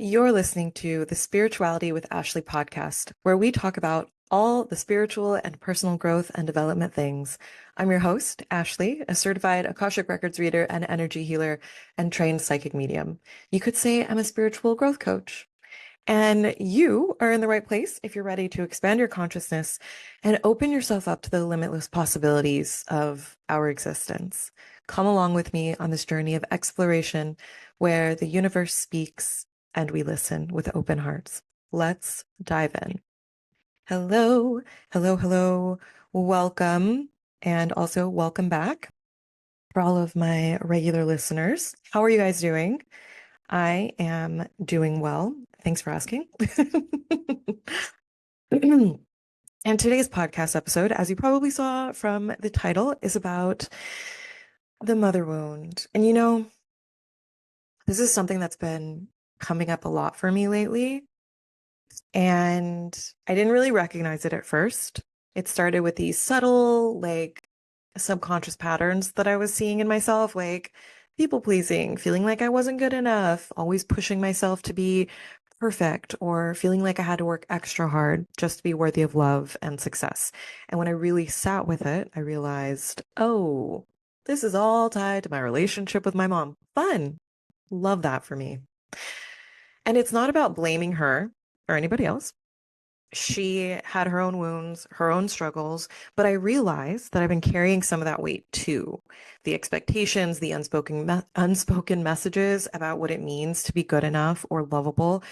You're listening to the Spirituality with Ashley podcast, where we talk about all the spiritual and personal growth and development things. I'm your host, Ashley, a certified Akashic Records reader and energy healer and trained psychic medium. You could say I'm a spiritual growth coach. And you are in the right place if you're ready to expand your consciousness and open yourself up to the limitless possibilities of our existence. Come along with me on this journey of exploration where the universe speaks and we listen with open hearts. Let's dive in. Hello, hello, hello. Welcome. And also welcome back for all of my regular listeners. How are you guys doing? I am doing well. Thanks for asking. And today's podcast episode, as you probably saw from the title, is about the mother wound. And this is something that's been coming up a lot for me lately. And I didn't really recognize it at first. It started with these subtle, subconscious patterns that I was seeing in myself, like people pleasing, feeling like I wasn't good enough, always pushing myself to be perfect, or feeling like I had to work extra hard just to be worthy of love and success. And when I really sat with it, I realized, oh, this is all tied to my relationship with my mom. Fun. Love that for me. And it's not about blaming her or anybody else. She had her own wounds, her own struggles, but I realized that I've been carrying some of that weight too. The expectations, the unspoken messages about what it means to be good enough or lovable.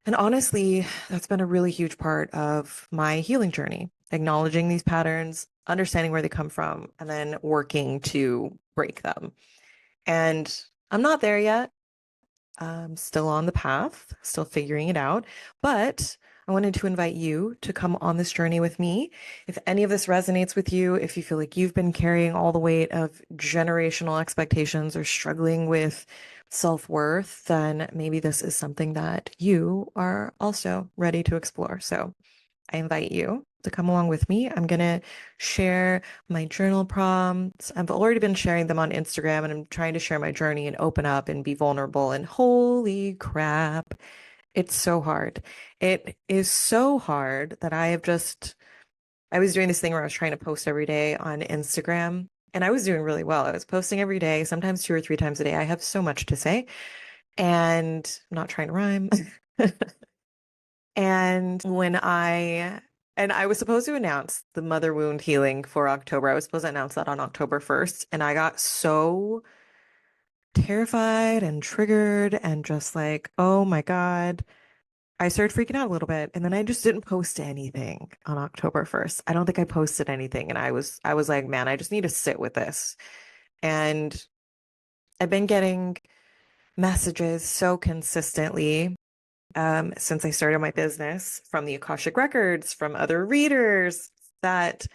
And honestly, that's been a really huge part of my healing journey, acknowledging these patterns, understanding where they come from, and then working to break them. And I'm not there yet. I'm still on the path, still figuring it out, but I wanted to invite you to come on this journey with me. If any of this resonates with you, if you feel like you've been carrying all the weight of generational expectations or struggling with self-worth, then maybe this is something that you are also ready to explore. So I invite you to come along with me. I'm going to share my journal prompts. I've already been sharing them on Instagram, and I'm trying to share my journey and open up and be vulnerable. And holy crap, it's so hard. It is so hard that I was doing this thing where I was trying to post every day on Instagram, and I was doing really well. I was posting every day, sometimes 2 or 3 times a day. I have so much to say, and I'm not trying to rhyme. And I was supposed to announce the mother wound healing for October. I was supposed to announce that on October 1st. And I got so terrified and triggered and just like, oh my God. I started freaking out a little bit. And then I just didn't post anything on October 1st. I don't think I posted anything. And I was like, man, I just need to sit with this. And I've been getting messages so consistently since I started my business from the Akashic Records, from other readers, that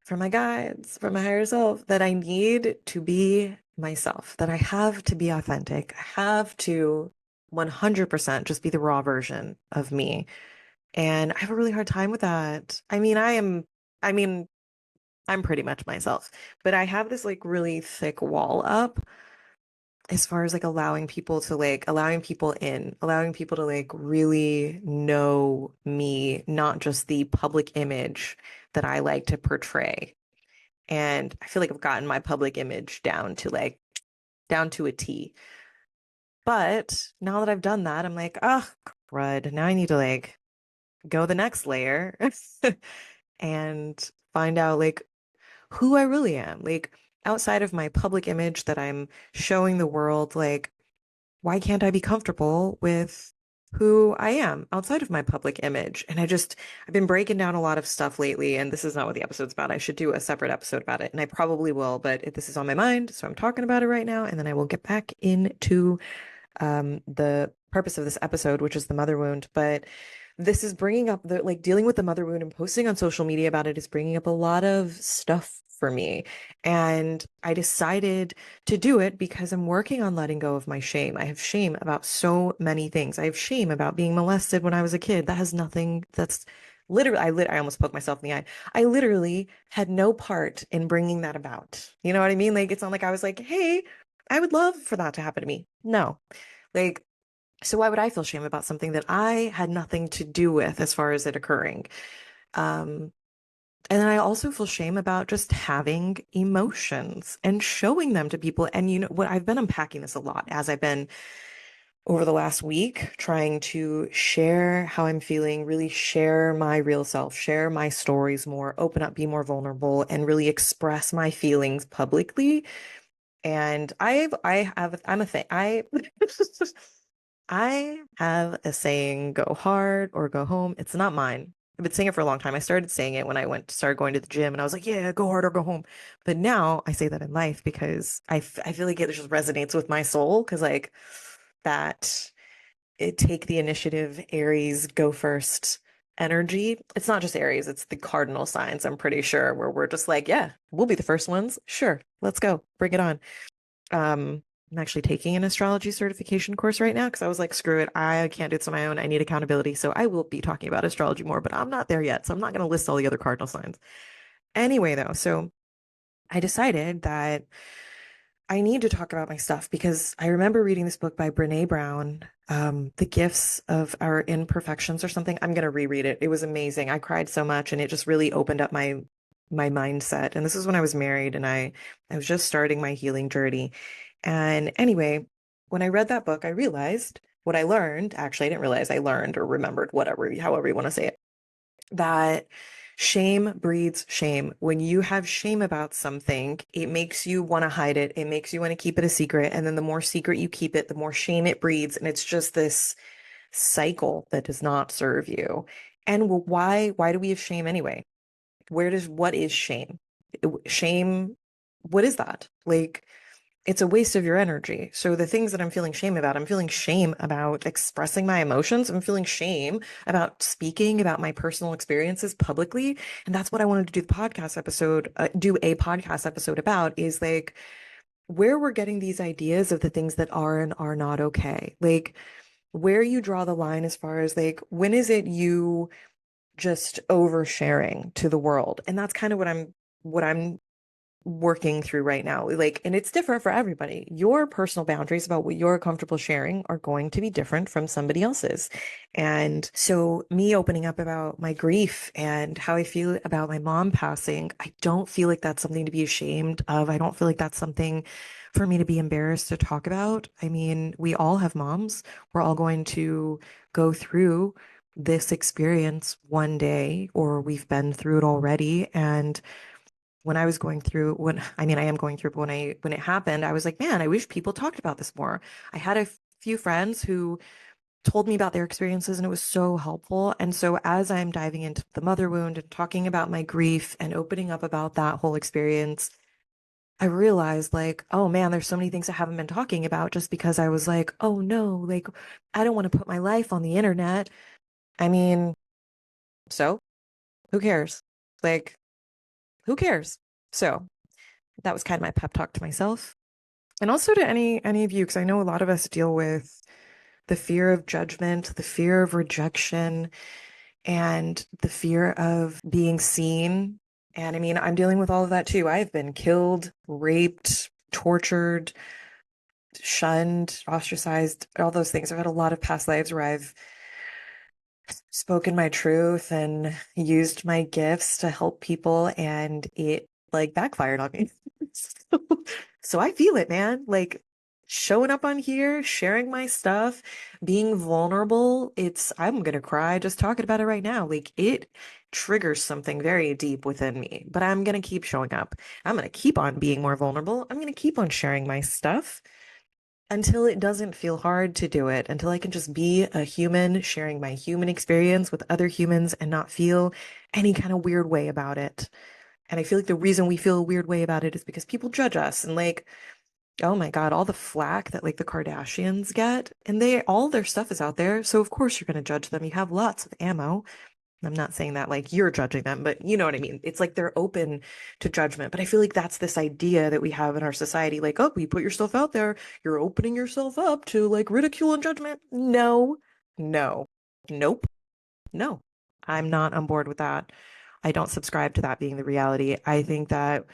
from my guides, from my higher self, that I need to be myself, that I have to be authentic. I have to 100% just be the raw version of me. And I have a really hard time with that. I mean, I'm pretty much myself, but I have this like really thick wall up as far as like allowing people in, allowing people to like really know me, not just the public image that I like to portray. And I feel like I've gotten my public image down to a T. But now that I've done that, I'm like, oh, crud. Now I need to like go the next layer and find out like who I really am. Like outside of my public image that I'm showing the world, like why can't I be comfortable with who I am outside of my public image? And I've been breaking down a lot of stuff lately, and this is not what the episode's about. I should do a separate episode about it, and I probably will, but this is on my mind, so I'm talking about it right now, and then I will get back into the purpose of this episode, which is the mother wound. But this is bringing up the like dealing with the mother wound and posting on social media about it is bringing up a lot of stuff for me. And I decided to do it because I'm working on letting go of my shame. I have shame about so many things. I have shame about being molested when I was a kid. That has nothing, that's literally, I almost poked myself in the eye. I literally had no part in bringing that about. You know what I mean? Like, it's not like I was like, hey, I would love for that to happen to me. No, like, So why would I feel shame about something that I had nothing to do with as far as it occurring? Um, and then I also feel shame about just having emotions and showing them to people. And you know what? I've been unpacking this a lot as I've been over the last week, trying to share how I'm feeling, really share my real self, share my stories more, open up, be more vulnerable, and really express my feelings publicly. And I'm a thing. I have a saying, go hard or go home. It's not mine. I've been saying it for a long time. I started saying it when started going to the gym and I was like, yeah, go hard or go home. But now I say that in life because I feel like it just resonates with my soul because like that it take the initiative, Aries, go first energy. It's not just Aries, it's the cardinal signs, I'm pretty sure, where we're just like, yeah, we'll be the first ones. Sure, let's go. Bring it on. I'm actually taking an astrology certification course right now because I was like, screw it, I can't do this on my own. I need accountability. So I will be talking about astrology more, but I'm not there yet. So I'm not going to list all the other cardinal signs. Anyway, though, so I decided that I need to talk about my stuff because I remember reading this book by Brene Brown, The Gifts of Our Imperfections or something. I'm going to reread it. It was amazing. I cried so much and it just really opened up my mindset. And this is when I was married and I was just starting my healing journey. And anyway, when I read that book, I realized what I learned. Actually, I didn't realize I learned or remembered, whatever, however you want to say it, that shame breeds shame. When you have shame about something, it makes you want to hide it. It makes you want to keep it a secret. And then the more secret you keep it, the more shame it breeds. And it's just this cycle that does not serve you. And why do we have shame anyway? What is shame? Shame, what is that? Like, it's a waste of your energy. So the things that I'm feeling shame about, I'm feeling shame about expressing my emotions. I'm feeling shame about speaking about my personal experiences publicly. And that's what I wanted to do a podcast episode about is like where we're getting these ideas of the things that are and are not okay. Like where you draw the line as far as like, when is it you just oversharing to the world? And that's kind of what I'm working through right now. Like, and it's different for everybody. Your personal boundaries about what you're comfortable sharing are going to be different from somebody else's. And so, me opening up about my grief and how I feel about my mom passing, I don't feel like that's something to be ashamed of. I don't feel like that's something for me to be embarrassed to talk about. I mean, we all have moms. We're all going to go through this experience one day, or we've been through it already. And when I was going through when I mean I am going through, but when it happened, I was like, man, I wish people talked about this more. I had a few friends who told me about their experiences and it was so helpful. And so as I'm diving into the mother wound and talking about my grief and opening up about that whole experience, I realized like, oh man, there's so many things I haven't been talking about just because I was like, oh no, like I don't want to put my life on the internet. I mean, so who cares? Like, who cares? So that was kind of my pep talk to myself. And also to any of you, because I know a lot of us deal with the fear of judgment, the fear of rejection, and the fear of being seen. And I mean, I'm dealing with all of that too. I've been killed, raped, tortured, shunned, ostracized, all those things. I've had a lot of past lives where I've spoken my truth and used my gifts to help people, and it like backfired on me. So, so I feel it, man. Like showing up on here, sharing my stuff, being vulnerable. I'm gonna cry just talking about it right now. Like it triggers something very deep within me, but I'm gonna keep showing up. I'm gonna keep on being more vulnerable. I'm gonna keep on sharing my stuff until it doesn't feel hard to do it, until I can just be a human sharing my human experience with other humans and not feel any kind of weird way about it. And I feel like the reason we feel a weird way about it is because people judge us and like, oh my God, all the flack that like the Kardashians get, and all their stuff is out there. So of course you're going to judge them. You have lots of ammo. I'm not saying that like you're judging them, but you know what I mean. It's like they're open to judgment. But I feel like that's this idea that we have in our society like, oh, you put yourself out there, you're opening yourself up to like ridicule and judgment. No, no, nope, no. I'm not on board with that. I don't subscribe to that being the reality. I think that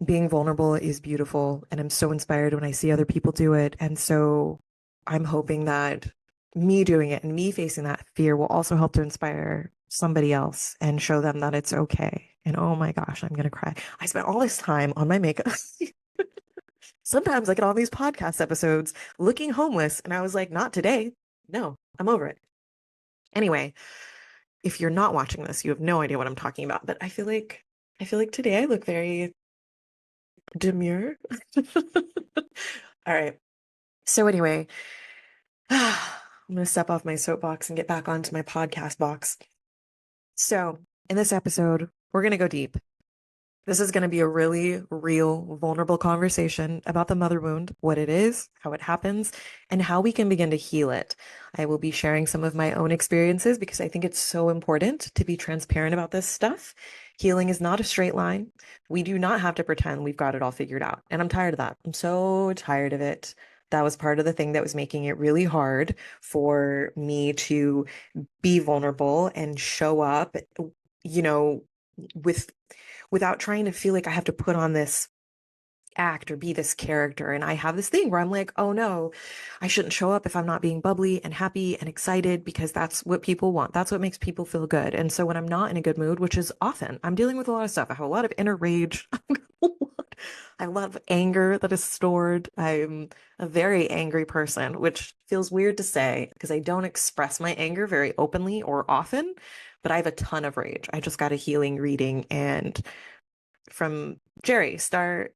being vulnerable is beautiful, and I'm so inspired when I see other people do it. And so I'm hoping that me doing it and me facing that fear will also help to inspire somebody else and show them that it's okay. And oh my gosh, I'm gonna cry. I spent all this time on my makeup. Sometimes I get on these podcast episodes looking homeless, and I was like, not today. No, I'm over it. Anyway, if you're not watching this, you have no idea what I'm talking about. But I feel like today I look very demure. All right. So anyway, I'm gonna step off my soapbox and get back onto my podcast box. So in this episode, we're gonna go deep. This is going to be a really real, vulnerable conversation about the mother wound, what it is, how it happens, and how we can begin to heal it. I will be sharing some of my own experiences because I think it's so important to be transparent about this stuff. Healing is not a straight line. We do not have to pretend we've got it all figured out. And I'm tired of that. I'm so tired of it. That was part of the thing that was making it really hard for me to be vulnerable and show up, you know, with without trying to feel like I have to put on this act or be this character. And I have this thing where I'm like, oh no, I shouldn't show up if I'm not being bubbly and happy and excited because that's what people want. That's what makes people feel good. And so when I'm not in a good mood, which is often, I'm dealing with a lot of stuff. I have a lot of inner rage. I have a lot of anger that is stored. I'm a very angry person, which feels weird to say because I don't express my anger very openly or often, but I have a ton of rage. I just got a healing reading and from Jerry, Star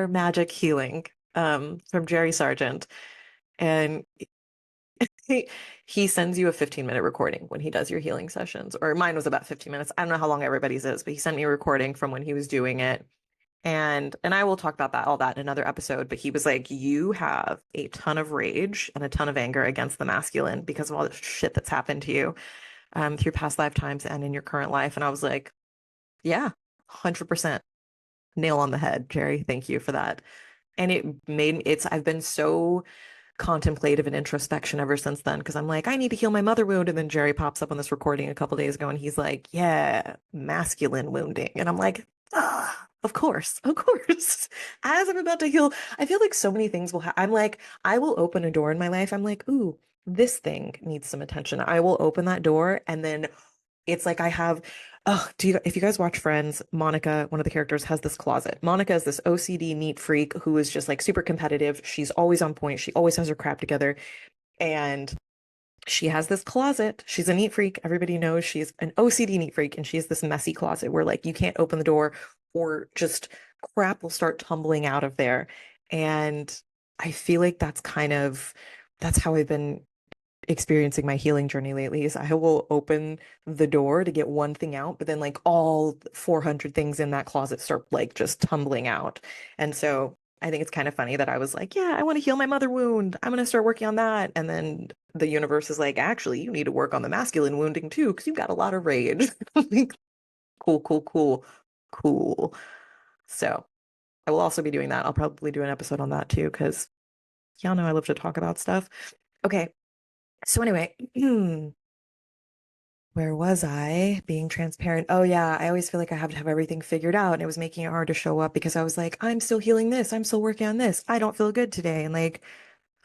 Magic Healing, from Jerry Sargent. And he, he sends you a 15-minute recording when he does your healing sessions. Or mine was about 15 minutes. I don't know how long everybody's is, but he sent me a recording from when he was doing it. And I will talk about all that in another episode, but he was like, you have a ton of rage and a ton of anger against the masculine because of all the shit that's happened to you through past lifetimes and in your current life. And I was like, yeah, 100%. Nail on the head, Jerry. Thank you for that. And I've been so contemplative and introspection ever since then because I'm like, I need to heal my mother wound. And then Jerry pops up on this recording a couple days ago and he's like, yeah, masculine wounding. And I'm like, ah, of course, of course. As I'm about to heal, I feel like so many things I'm like, I will open a door in my life. I'm like, ooh, this thing needs some attention. I will open that door and then it's like I have, oh, if you guys watch Friends, Monica, one of the characters, has this closet. Monica is this OCD neat freak who is just like super competitive. She's always on point. She always has her crap together. And she has this closet. She's a neat freak. Everybody knows she's an OCD neat freak. And she has this messy closet where like you can't open the door or just crap will start tumbling out of there. And I feel like that's how I've been experiencing my healing journey lately is I will open the door to get one thing out, but then like all 400 things in that closet start like just tumbling out. And so I think it's kind of funny that I was like, yeah, I want to heal my mother wound. I'm going to start working on that. And then the universe is like, actually, you need to work on the masculine wounding too, because you've got a lot of rage. Like, cool, cool, cool, cool. So I will also be doing that. I'll probably do an episode on that too, because y'all know I love to talk about stuff. Okay. So anyway, where was I? Being transparent. Oh yeah, I always feel like I have to have everything figured out, and it was making it hard to show up because I was like, I'm still healing this. I'm still working on this. I don't feel good today. And like,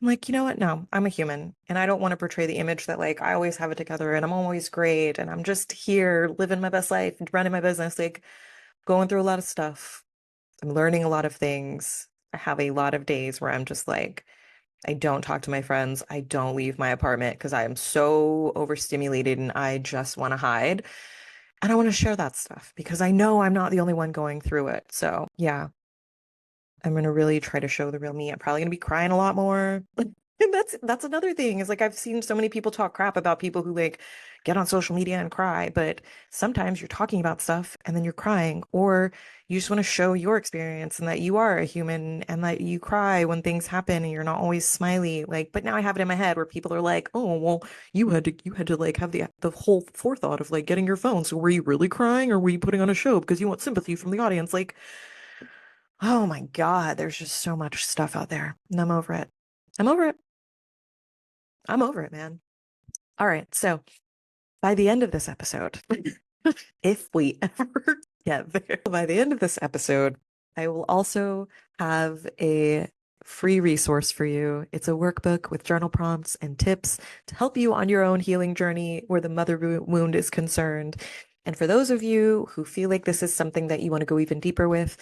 I'm like, you know what? No, I'm a human, and I don't want to portray the image that like I always have it together and I'm always great and I'm just here living my best life and running my business. Like, going through a lot of stuff. I'm learning a lot of things. I have a lot of days where I'm just like, I don't talk to my friends. I don't leave my apartment because I am so overstimulated and I just want to hide. And I want to share that stuff because I know I'm not the only one going through it. So, yeah, I'm going to really try to show the real me. I'm probably going to be crying a lot more. And that's another thing is like I've seen so many people talk crap about people who like get on social media and cry, but sometimes you're talking about stuff and then you're crying, or you just want to show your experience and that you are a human and that you cry when things happen and you're not always smiley. Like, but now I have it in my head where people are like, "Oh, well, you had to like have the whole forethought of like getting your phone. So were you really crying or were you putting on a show because you want sympathy from the audience?" Like, oh my God, there's just so much stuff out there. And I'm over it. I'm over it. I'm over it, man. All right. So by the end of this episode, if we ever get there, by the end of this episode, I will also have a free resource for you. It's a workbook with journal prompts and tips to help you on your own healing journey where the mother wound is concerned. And for those of you who feel like this is something that you want to go even deeper with,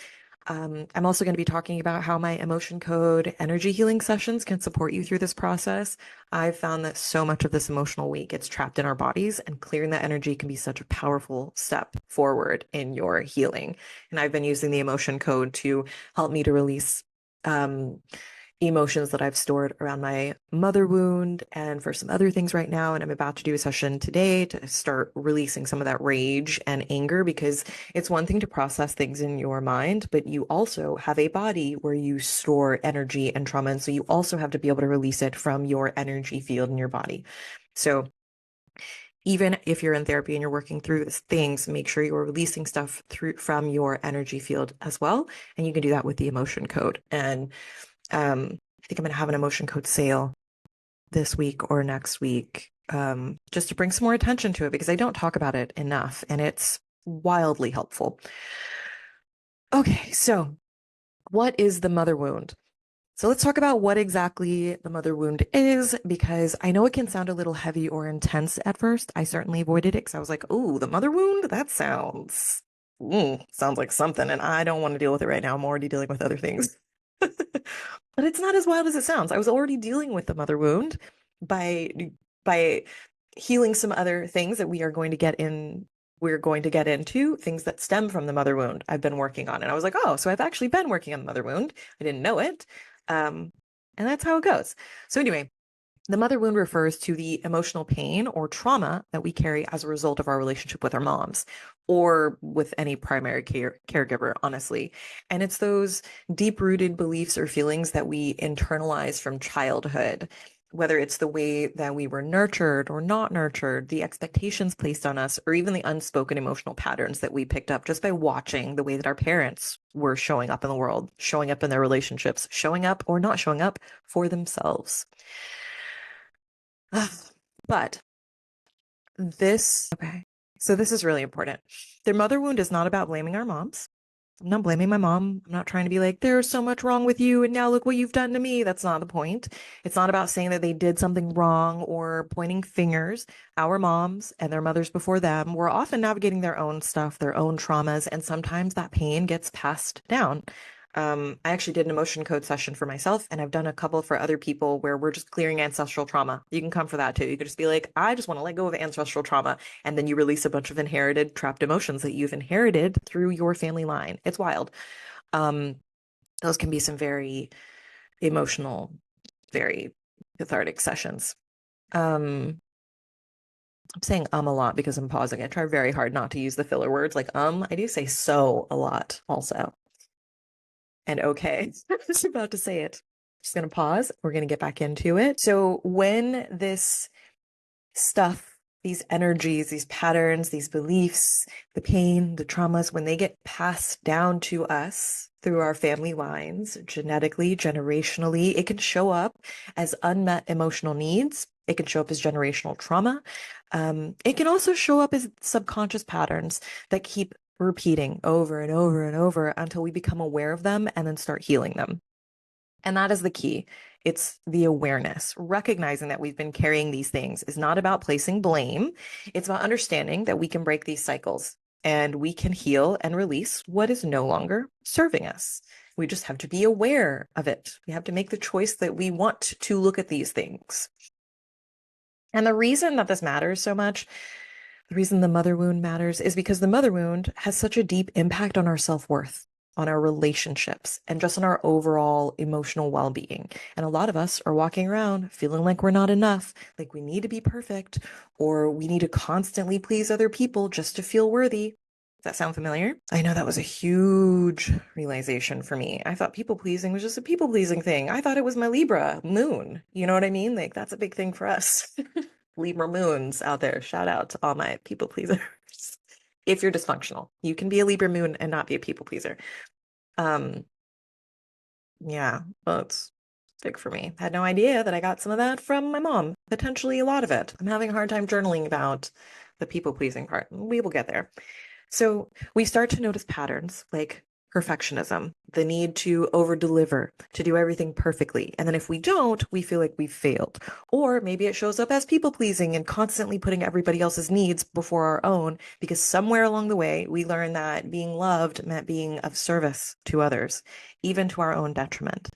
I'm also going to be talking about how my emotion code energy healing sessions can support you through this process. I've found that so much of this emotional weight gets trapped in our bodies, and clearing that energy can be such a powerful step forward in your healing. And I've been using the emotion code to help me to release um, emotions that I've stored around my mother wound and for some other things right now. And I'm about to do a session today to start releasing some of that rage and anger, because it's one thing to process things in your mind, but you also have a body where you store energy and trauma. And so you also have to be able to release it from your energy field in your body. So even if you're in therapy and you're working through things, make sure you're releasing stuff through from your energy field as well. And you can do that with the emotion code. And I think I'm going to have an emotion code sale this week or next week, just to bring some more attention to it, because I don't talk about it enough and it's wildly helpful. Okay, so what is the mother wound? So let's talk about what exactly the mother wound is, because I know it can sound a little heavy or intense at first. I certainly avoided it because I was like, oh, the mother wound? That sounds like something, and I don't want to deal with it right now. I'm already dealing with other things. But it's not as wild as it sounds. I was already dealing with the mother wound by by healing some other things that we're going to get into, things that stem from the mother wound I've been working on. And I was like, oh, so I've actually been working on the mother wound. I didn't know it. And that's how it goes. So anyway, the mother wound refers to the emotional pain or trauma that we carry as a result of our relationship with our moms or with any primary caregiver, honestly. And it's those deep rooted beliefs or feelings that we internalize from childhood, whether it's the way that we were nurtured or not nurtured, the expectations placed on us, or even the unspoken emotional patterns that we picked up just by watching the way that our parents were showing up in the world, showing up in their relationships, showing up or not showing up for themselves. But okay. So this is really important. Their mother wound is not about blaming our moms. I'm not blaming my mom. I'm not trying to be like, there's so much wrong with you, and now look what you've done to me. That's not the point. It's not about saying that they did something wrong or pointing fingers. Our moms and their mothers before them were often navigating their own stuff, their own traumas, and sometimes that pain gets passed down. I actually did an emotion code session for myself, and I've done a couple for other people where we're just clearing ancestral trauma. You can come for that too. You could just be like, I just want to let go of ancestral trauma. And then you release a bunch of inherited trapped emotions that you've inherited through your family line. It's wild. Um, those can be some very emotional, very cathartic sessions. I'm saying a lot because I'm pausing. I try very hard not to use the filler words like I do say so a lot also. And okay, I was about to say it. Just going to pause. We're going to get back into it. So when this stuff, these energies, these patterns, these beliefs, the pain, the traumas, when they get passed down to us through our family lines, genetically, generationally, it can show up as unmet emotional needs. It can show up as generational trauma. It can also show up as subconscious patterns that keep repeating over and over and over until we become aware of them and then start healing them. And that is the key. It's the awareness. Recognizing that we've been carrying these things is not about placing blame. It's about understanding that we can break these cycles and we can heal and release what is no longer serving us. We just have to be aware of it. We have to make the choice that we want to look at these things. And the reason that this matters so much, the reason the mother wound matters is because the mother wound has such a deep impact on our self-worth, on our relationships, and just on our overall emotional well-being. And a lot of us are walking around feeling like we're not enough, like we need to be perfect, or we need to constantly please other people just to feel worthy. Does that sound familiar? I know that was a huge realization for me. I thought people pleasing was just a people pleasing thing. I thought it was my Libra moon. You know what I mean? Like that's a big thing for us. Libra moons out there. Shout out to all my people pleasers. If you're dysfunctional, you can be a Libra moon and not be a people pleaser. Um, yeah, well, it's big for me. Had no idea that I got some of that from my mom, potentially a lot of it. I'm having a hard time journaling about the people pleasing part. We will get there. So we start to notice patterns like perfectionism, the need to over deliver, to do everything perfectly. And then if we don't, we feel like we've failed. Or maybe it shows up as people pleasing and constantly putting everybody else's needs before our own, because somewhere along the way, we learned that being loved meant being of service to others, even to our own detriment.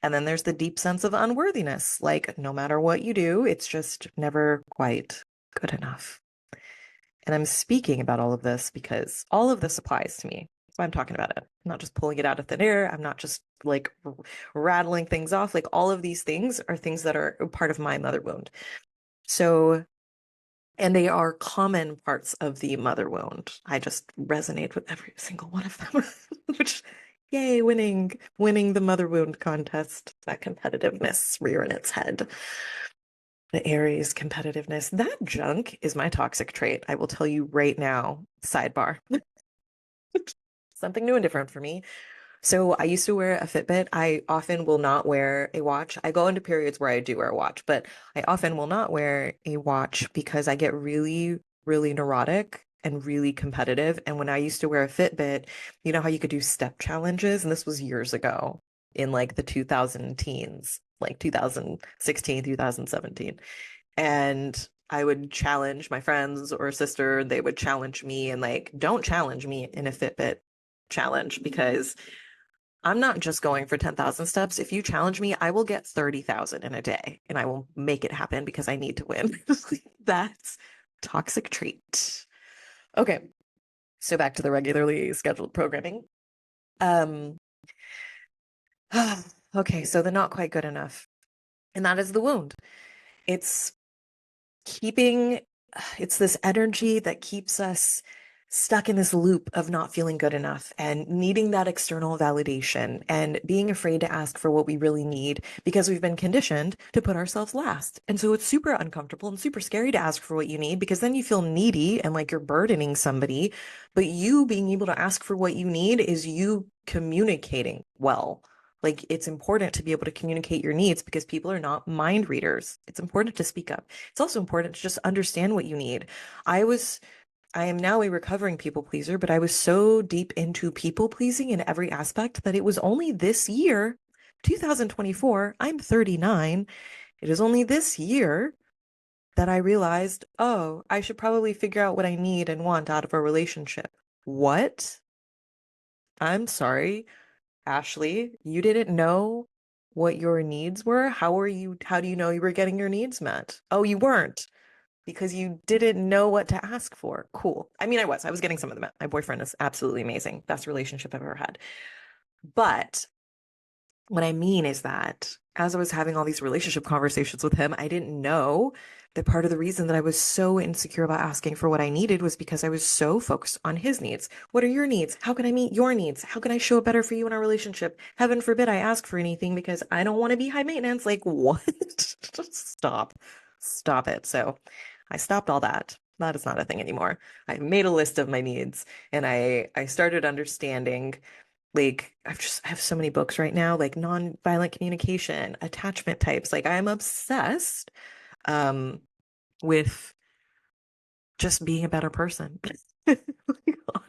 And then there's the deep sense of unworthiness, like no matter what you do, it's just never quite good enough. And I'm speaking about all of this because all of this applies to me. That's why I'm talking about it. I'm not just pulling it out of thin air. I'm not just like rattling things off. Like all of these things are things that are part of my mother wound. So, and they are common parts of the mother wound. I just resonate with every single one of them, which, yay, winning the mother wound contest. That competitiveness rearing its head. The Aries competitiveness. That junk is my toxic trait. I will tell you right now. Sidebar. Something new and different for me. So I used to wear a Fitbit. I often will not wear a watch. I go into periods where I do wear a watch, but I often will not wear a watch because I get really, really neurotic and really competitive. And when I used to wear a Fitbit, you know how you could do step challenges? And this was years ago in like the 2000 teens, like 2016, 2017. And I would challenge my friends or sister, they would challenge me and like, don't challenge me in a Fitbit challenge because I'm not just going for 10,000 steps. If you challenge me, I will get 30,000 in a day and I will make it happen because I need to win. That's toxic trait. Okay. So back to the regularly scheduled programming. Um, okay. So the not quite good enough. And that is the wound. It's keeping, it's this energy that keeps us stuck in this loop of not feeling good enough and needing that external validation and being afraid to ask for what we really need because we've been conditioned to put ourselves last. And so it's super uncomfortable and super scary to ask for what you need because then you feel needy and like you're burdening somebody. But you being able to ask for what you need is you communicating well. Like it's important to be able to communicate your needs because people are not mind readers. It's important to speak up. It's also important to just understand what you need. I am now a recovering people pleaser, but I was so deep into people pleasing in every aspect that it was only this year, 2024, I'm 39. It is only this year that I realized, oh, I should probably figure out what I need and want out of a relationship. What? I'm sorry, Ashley, you didn't know what your needs were? How do you know you were getting your needs met? Oh, you weren't because you didn't know what to ask for. Cool. I mean, I was getting some of them. My boyfriend is absolutely amazing. Best relationship I've ever had. But what I mean is that as I was having all these relationship conversations with him, I didn't know that part of the reason that I was so insecure about asking for what I needed was because I was so focused on his needs. What are your needs? How can I meet your needs? How can I show up better for you in our relationship? Heaven forbid I ask for anything because I don't want to be high maintenance. Like, what? Stop. Stop it. So I stopped all that. That is not a thing anymore. I made a list of my needs and I started understanding like I have so many books right now, like non-violent communication, attachment types. Like I'm obsessed um with just being a better person.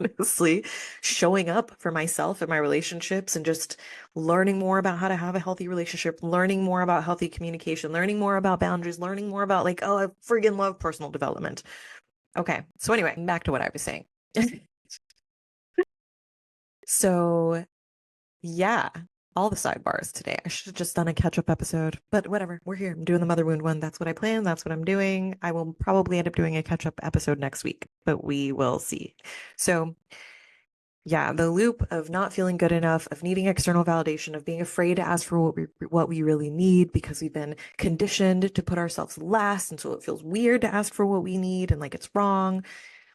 Honestly, showing up for myself and my relationships and just learning more about how to have a healthy relationship, learning more about healthy communication, learning more about boundaries, learning more about like, oh, I friggin' love personal development. Okay. So anyway, back to what I was saying. So yeah, all the sidebars today. I should have just done a catch-up episode, but whatever. We're here. I'm doing the mother wound one. That's what I planned. That's what I'm doing. I will probably end up doing a catch-up episode next week, but we will see. So, yeah, the loop of not feeling good enough, of needing external validation, of being afraid to ask for what we really need because we've been conditioned to put ourselves last, and so it feels weird to ask for what we need and like it's wrong.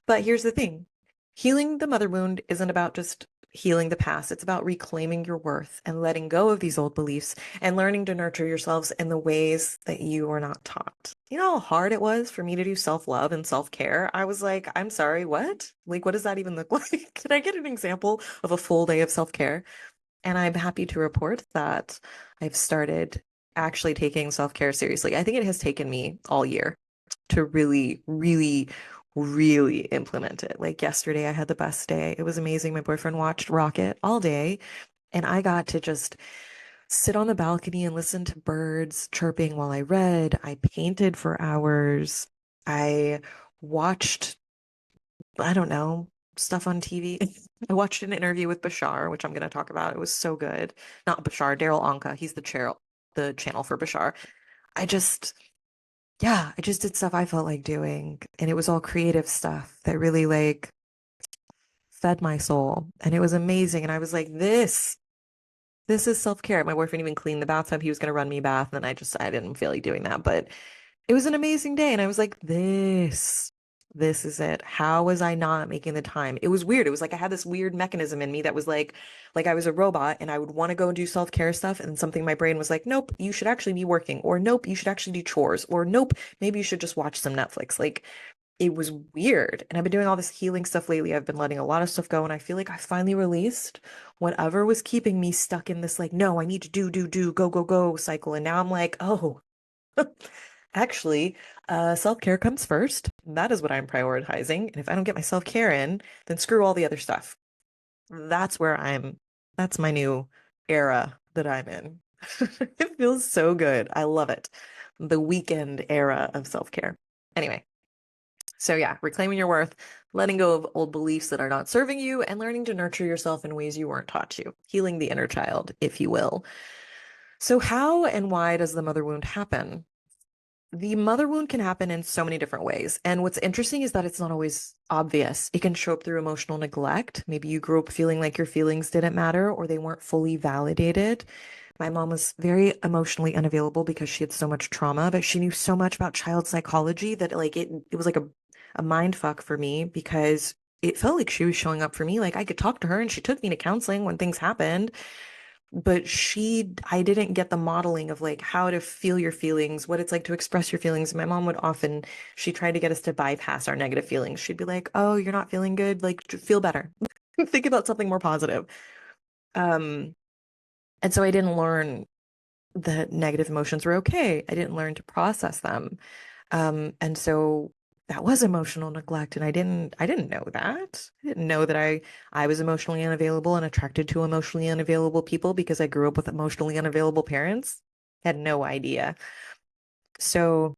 But here's the thing. Healing the mother wound isn't about just healing the past. It's about reclaiming your worth and letting go of these old beliefs and learning to nurture yourselves in the ways that you were not taught. You know how hard it was for me to do self-love and self-care? I was like, I'm sorry, what? Like, what does that even look like? Can I get an example of a full day of self-care? And I'm happy to report that I've started actually taking self-care seriously. I think it has taken me all year to really, really really implement it. Like yesterday, I had the best day. It was amazing. My boyfriend watched Rocket all day, and I got to just sit on the balcony and listen to birds chirping while I read. I painted for hours. I watched, I don't know, stuff on TV. I watched an interview with Bashar, which I'm going to talk about. It was so good. Not Bashar, Daryl Anka. He's the channel for Bashar. I just, yeah, I just did stuff I felt like doing. And it was all creative stuff that really like fed my soul. And it was amazing. And I was like, this is self-care. My boyfriend even cleaned the bathtub. He was going to run me a bath. And then I didn't feel like doing that. But it was an amazing day. And I was like, this is it. How was I not making the time? It was weird. It was like I had this weird mechanism in me that was like I was a robot and I would want to go and do self-care stuff. And something in my brain was like, nope, you should actually be working. Or nope, you should actually do chores. Or nope, maybe you should just watch some Netflix. Like it was weird. And I've been doing all this healing stuff lately. I've been letting a lot of stuff go. And I feel like I finally released whatever was keeping me stuck in this, like, no, I need to do, go, go, go cycle. And now I'm like, oh, actually, self-care comes first. That is what I'm prioritizing. And if I don't get my self-care in, then screw all the other stuff. That's where that's my new era that I'm in. It feels so good. I love it. The weekend era of self-care. Anyway. So yeah, reclaiming your worth, letting go of old beliefs that are not serving you, and learning to nurture yourself in ways you weren't taught to. Healing the inner child, if you will. So how and why does the mother wound happen? The mother wound can happen in so many different ways. And what's interesting is that it's not always obvious. It can show up through emotional neglect. Maybe you grew up feeling like your feelings didn't matter or they weren't fully validated. My mom was very emotionally unavailable because she had so much trauma, but she knew so much about child psychology that like it was like a mind fuck for me because it felt like she was showing up for me. Like I could talk to her and she took me to counseling when things happened, but I didn't get the modeling of like how to feel your feelings, what it's like to express your feelings. My mom would often, she tried to get us to bypass our negative feelings. She'd be like, "Oh, you're not feeling good. Like feel better. Think about something more positive." Um, and so I didn't learn that negative emotions were okay. I didn't learn to process them. And so that was emotional neglect. And I didn't know that. I didn't know that I was emotionally unavailable and attracted to emotionally unavailable people because I grew up with emotionally unavailable parents. Had no idea. So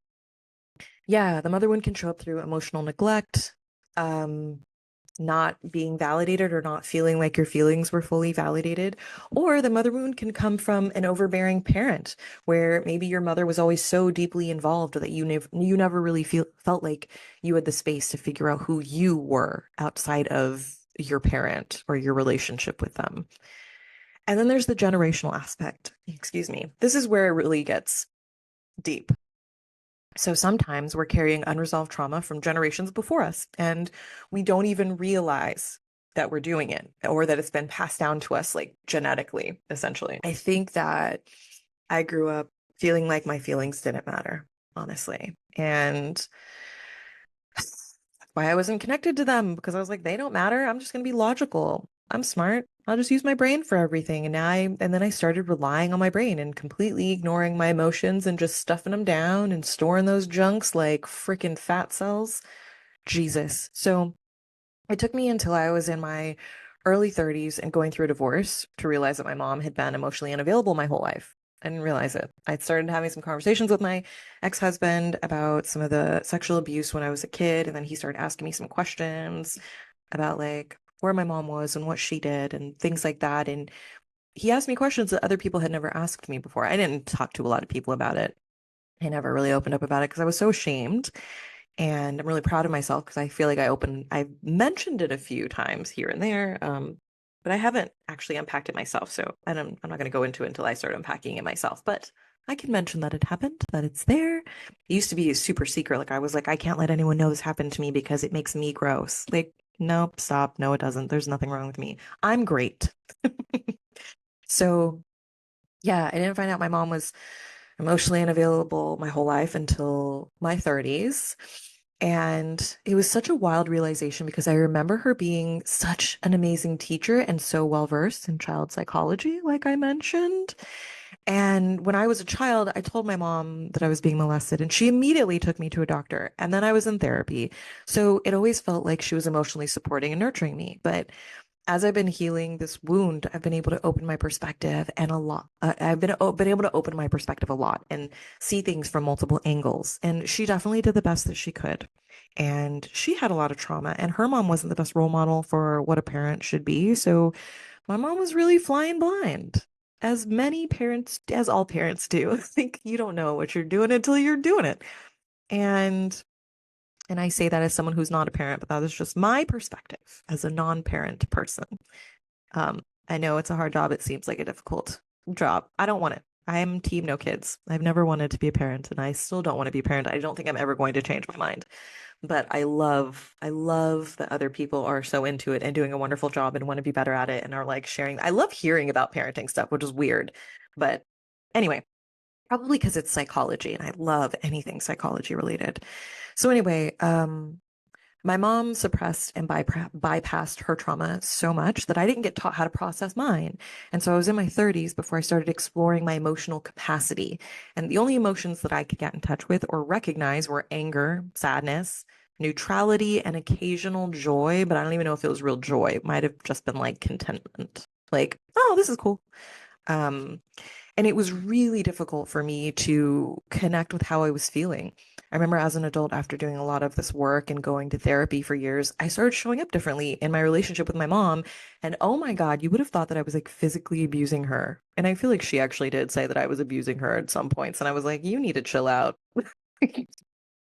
yeah, the mother wound can show up through emotional neglect, um, not being validated or not feeling like your feelings were fully validated. Or the mother wound can come from an overbearing parent where maybe your mother was always so deeply involved that you never really felt like you had the space to figure out who you were outside of your parent or your relationship with them. And then there's the generational aspect. Excuse me. This is where it really gets deep. So sometimes we're carrying unresolved trauma from generations before us, and we don't even realize that we're doing it or that it's been passed down to us like genetically, essentially. I think that I grew up feeling like my feelings didn't matter, honestly. And that's why I wasn't connected to them because I was like, they don't matter. I'm just going to be logical. I'm smart. I'll just use my brain for everything. And then I started relying on my brain and completely ignoring my emotions and just stuffing them down and storing those junks like freaking fat cells. Jesus. So it took me until I was in my early 30s and going through a divorce to realize that my mom had been emotionally unavailable my whole life. I didn't realize it. I started having some conversations with my ex-husband about some of the sexual abuse when I was a kid, and then he started asking me some questions about like where my mom was and what she did and things like that. And he asked me questions that other people had never asked me before. I didn't talk to a lot of people about it. I never really opened up about it because I was so ashamed. And I'm really proud of myself because I feel like I've mentioned it a few times here and there, but I haven't actually unpacked it myself. So I'm not going to go into it until I start unpacking it myself. But I can mention that it happened, that it's there. It used to be a super secret. Like I was like, I can't let anyone know this happened to me because it makes me gross. Like, nope, stop. No, it doesn't. There's nothing wrong with me. I'm great. So yeah, I didn't find out my mom was emotionally unavailable my whole life until my 30s. And it was such a wild realization because I remember her being such an amazing teacher and so well versed in child psychology, like I mentioned. And when I was a child, I told my mom that I was being molested, and she immediately took me to a doctor. And then I was in therapy. So it always felt like she was emotionally supporting and nurturing me. But as I've been healing this wound, I've been able to open my perspective and a lot. I've been able to open my perspective a lot and see things from multiple angles. And she definitely did the best that she could. And she had a lot of trauma, and her mom wasn't the best role model for what a parent should be. So my mom was really flying blind, as many parents, as all parents do. I think you don't know what you're doing until you're doing it. And and I say that as someone who's not a parent, but that is just my perspective as a non-parent person. Um, I know it's a hard job. It seems like a difficult job. I don't want it. I'm team no kids. I've never wanted to be a parent, and I still don't want to be a parent. I don't think I'm ever going to change my mind. But I love that other people are so into it and doing a wonderful job and want to be better at it and are like sharing. I love hearing about parenting stuff, which is weird. But anyway, probably because it's psychology and I love anything psychology related. So anyway, my mom suppressed and bypassed her trauma so much that I didn't get taught how to process mine. And so I was in my 30s before I started exploring my emotional capacity. And the only emotions that I could get in touch with or recognize were anger, sadness, neutrality, and occasional joy. But I don't even know if it was real joy. It might have just been like contentment. Like, oh, this is cool. Um, and it was really difficult for me to connect with how I was feeling. I remember as an adult, after doing a lot of this work and going to therapy for years, I started showing up differently in my relationship with my mom. And oh my God, you would have thought that I was like physically abusing her. And I feel like she actually did say that I was abusing her at some points. And I was like, you need to chill out.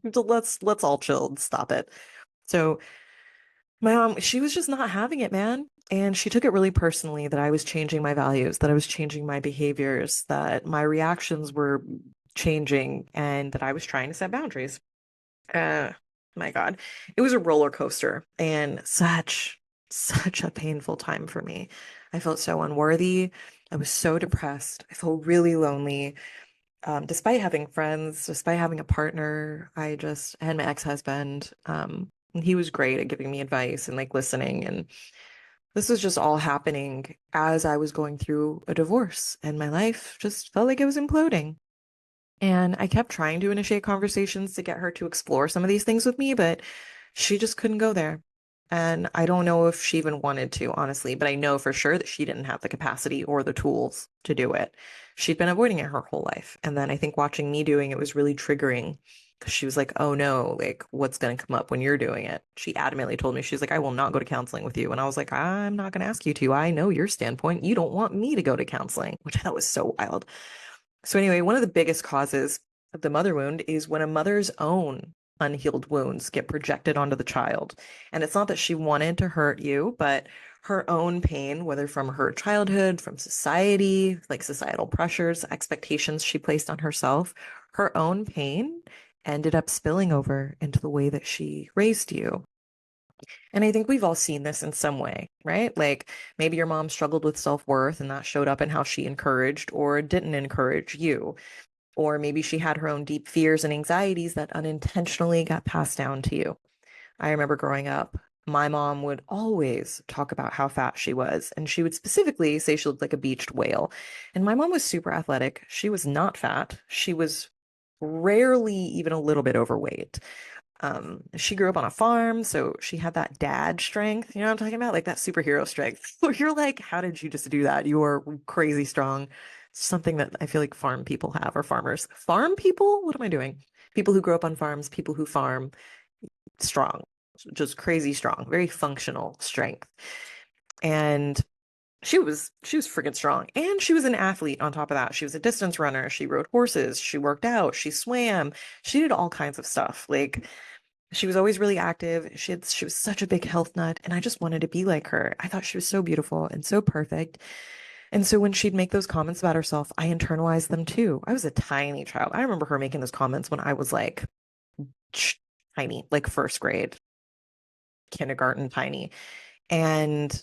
Let's all chill and stop it. So my mom, she was just not having it, man. And she took it really personally that I was changing my values, that I was changing my behaviors, that my reactions were changing, and that I was trying to set boundaries. Uh, my God. It was a roller coaster and such a painful time for me. I felt so unworthy. I was so depressed. I felt really lonely. Despite having friends, despite having a partner, I had my ex-husband. And he was great at giving me advice and like listening. And this was just all happening as I was going through a divorce, and my life just felt like it was imploding. And I kept trying to initiate conversations to get her to explore some of these things with me, but she just couldn't go there. And I don't know if she even wanted to, honestly, but I know for sure that she didn't have the capacity or the tools to do it. She'd been avoiding it her whole life. And then I think watching me doing it was really triggering because she was like, oh no, like what's going to come up when you're doing it? She adamantly told me, she's like, I will not go to counseling with you. And I was like, I'm not going to ask you to. I know your standpoint. You don't want me to go to counseling, which I thought was so wild. So anyway, one of the biggest causes of the mother wound is when a mother's own unhealed wounds get projected onto the child. And it's not that she wanted to hurt you, but her own pain, whether from her childhood, from society, like societal pressures, expectations she placed on herself, her own pain ended up spilling over into the way that she raised you. And I think we've all seen this in some way, right? Like maybe your mom struggled with self-worth and that showed up in how she encouraged or didn't encourage you. Or maybe she had her own deep fears and anxieties that unintentionally got passed down to you. I remember growing up, my mom would always talk about how fat she was, and she would specifically say she looked like a beached whale. And my mom was super athletic. She was not fat. She was rarely even a little bit overweight. She grew up on a farm, so she had that dad strength. You know what I'm talking about? Like that superhero strength. Where you're like, how did you just do that? You are crazy strong. Something that I feel like farm people have, or farmers. Farm people? What am I doing? People who grow up on farms, people who farm, strong, just crazy strong, very functional strength. And she was freaking strong. And she was an athlete on top of that. She was a distance runner. She rode horses. She worked out. She swam. She did all kinds of stuff. Like she was always really active. She was such a big health nut, and I just wanted to be like her. I thought she was so beautiful and so perfect. And so when she'd make those comments about herself, I internalized them too. I was a tiny child. I remember her making those comments when I was like tiny, like first grade, kindergarten tiny. And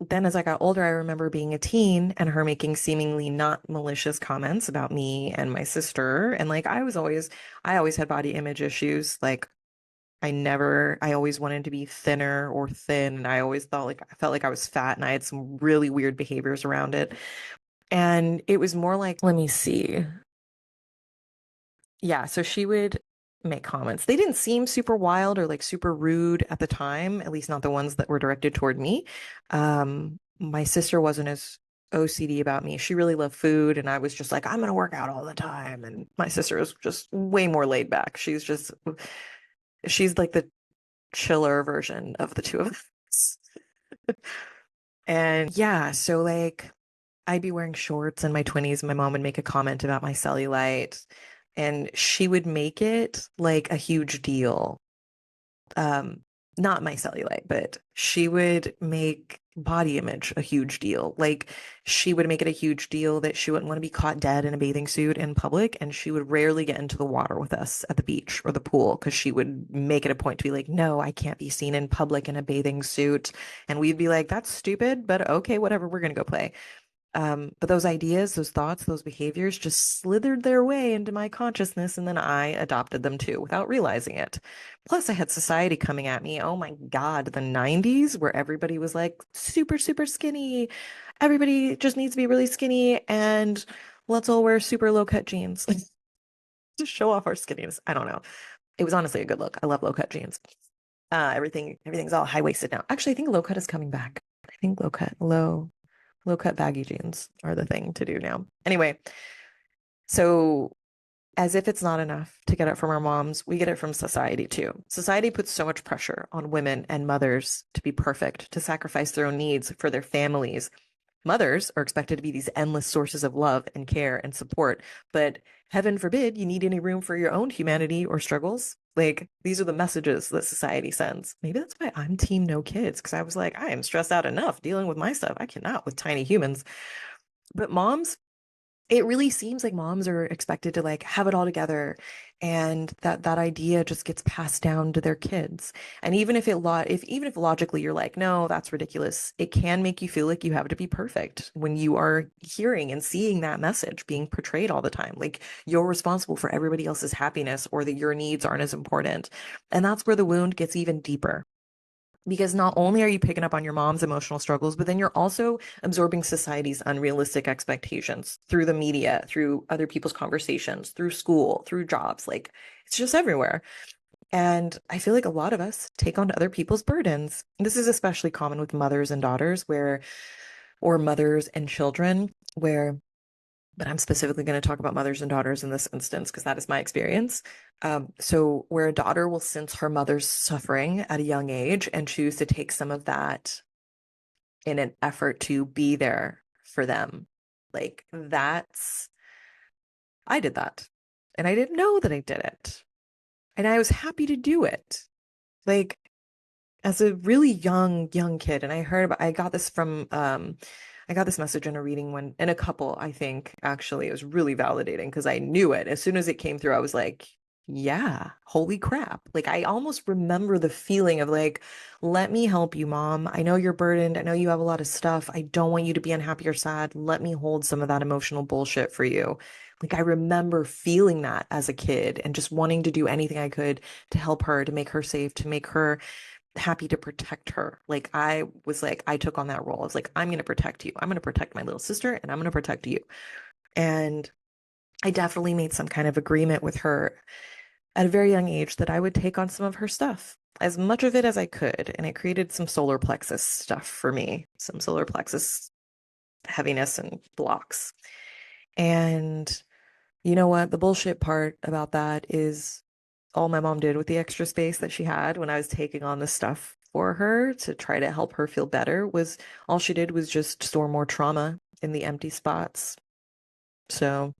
then as I got older, I remember being a teen and her making seemingly not malicious comments about me and my sister. And like I always had body image issues. Like I always wanted to be thinner or thin. And I always I felt like I was fat and I had some really weird behaviors around it. And it was more like, let me see. Yeah, so she would make comments. They didn't seem super wild or like super rude at the time, at least not the ones that were directed toward me. My sister wasn't as OCD about me. She really loved food, and I was just like, I'm gonna work out all the time. And my sister is just way more laid back. She's like the chiller version of the two of us. And yeah, so like I'd be wearing shorts in my 20s. My mom would make a comment about my cellulite, and she would make it like a huge deal. Um, Not my cellulite, but she would make body image a huge deal. Like she would make it a huge deal that she wouldn't want to be caught dead in a bathing suit in public, and she would rarely get into the water with us at the beach or the pool because she would make it a point to be like, no, I can't be seen in public in a bathing suit. And we'd be like, that's stupid, but okay, whatever, we're gonna go play. But those ideas, those thoughts, those behaviors just slithered their way into my consciousness, and then I adopted them too without realizing it. Plus, I had society coming at me. Oh my God, the 90s, where everybody was like super, super skinny. Everybody just needs to be really skinny, and let's all wear super low cut jeans to show off our skinniness. I don't know. It was honestly a good look. I love low cut jeans. Everything's all high waisted now. Actually, I think low cut is coming back. I think low cut baggy jeans are the thing to do now. Anyway, so as if it's not enough to get it from our moms, we get it from society too. Society puts so much pressure on women and mothers to be perfect, to sacrifice their own needs for their families. Mothers are expected to be these endless sources of love and care and support, but heaven forbid you need any room for your own humanity or struggles. Like, these are the messages that society sends. Maybe that's why I'm team no kids, because I was like, I am stressed out enough dealing with my stuff. I cannot with tiny humans. But moms, it really seems like moms are expected to like have it all together, and that idea just gets passed down to their kids. And even if logically you're like, no, that's ridiculous, it can make you feel like you have to be perfect when you are hearing and seeing that message being portrayed all the time, like you're responsible for everybody else's happiness or that your needs aren't as important. And that's where the wound gets even deeper, because not only are you picking up on your mom's emotional struggles, but then you're also absorbing society's unrealistic expectations through the media, through other people's conversations, through school, through jobs. Like, it's just everywhere. And I feel like a lot of us take on other people's burdens. This is especially common with mothers and daughters, or mothers and children, but I'm specifically going to talk about mothers and daughters in this instance because that is my experience. So, where a daughter will sense her mother's suffering at a young age and choose to take some of that in an effort to be there for them. Like, I did that. And I didn't know that I did it. And I was happy to do it. Like, as a really young kid, and I got this message in a reading when in a couple, I think actually it was really validating because I knew it as soon as it came through. I was like, yeah, holy crap. Like, I almost remember the feeling of like, let me help you, mom. I know you're burdened. I know you have a lot of stuff. I don't want you to be unhappy or sad. Let me hold some of that emotional bullshit for you. Like, I remember feeling that as a kid and just wanting to do anything I could to help her, to make her safe, to make her happy, to protect her. Like, I took on that role. I was like, I'm going to protect you. I'm going to protect my little sister, and I'm going to protect you. And I definitely made some kind of agreement with her at a very young age that I would take on some of her stuff, as much of it as I could. And it created some solar plexus stuff for me, some solar plexus heaviness and blocks. And you know what? The bullshit part about that is all my mom did with the extra space that she had when I was taking on this stuff for her to try to help her feel better was all she did was just store more trauma in the empty spots. So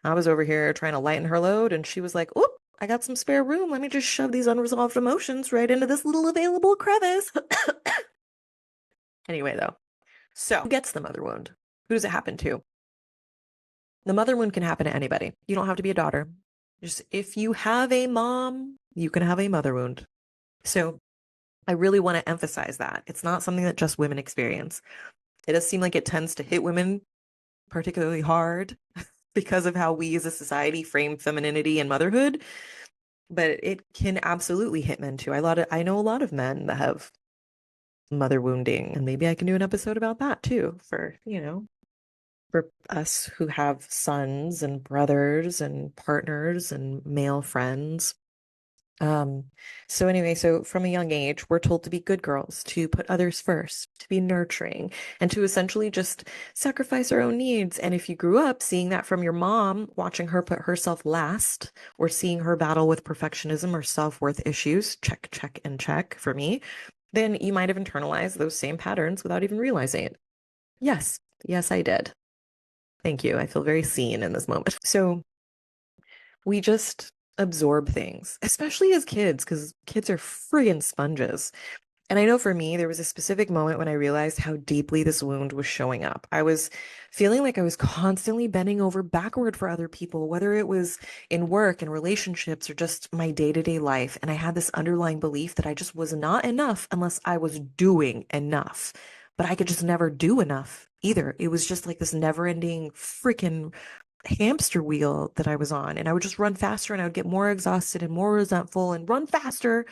I was over here trying to lighten her load, and she was like, "Oop, I got some spare room. Let me just shove these unresolved emotions right into this little available crevice." Anyway, though, so who gets the mother wound? Who does it happen to? The mother wound can happen to anybody. You don't have to be a daughter. Just if you have a mom, you can have a mother wound. So I really want to emphasize that. It's not something that just women experience. It does seem like it tends to hit women particularly hard because of how we as a society frame femininity and motherhood, but it can absolutely hit men too. I know a lot of men that have mother wounding, and maybe I can do an episode about that too for, for us who have sons and brothers and partners and male friends. Um, so anyway, so from a young age, we're told to be good girls, to put others first, to be nurturing, and to essentially just sacrifice our own needs. And if you grew up seeing that from your mom, watching her put herself last, or seeing her battle with perfectionism or self-worth issues, check, check, and check for me, then you might have internalized those same patterns without even realizing it. Yes, yes, I did. Thank you. I feel very seen in this moment. So we just absorb things, especially as kids, because kids are friggin' sponges. And I know for me, there was a specific moment when I realized how deeply this wound was showing up. I was feeling like I was constantly bending over backward for other people, whether it was in work and relationships or just my day-to-day life. And I had this underlying belief that I just was not enough unless I was doing enough. But I could just never do enough either. It was just like this never-ending freaking hamster wheel that I was on. And I would just run faster and I would get more exhausted and more resentful and run faster.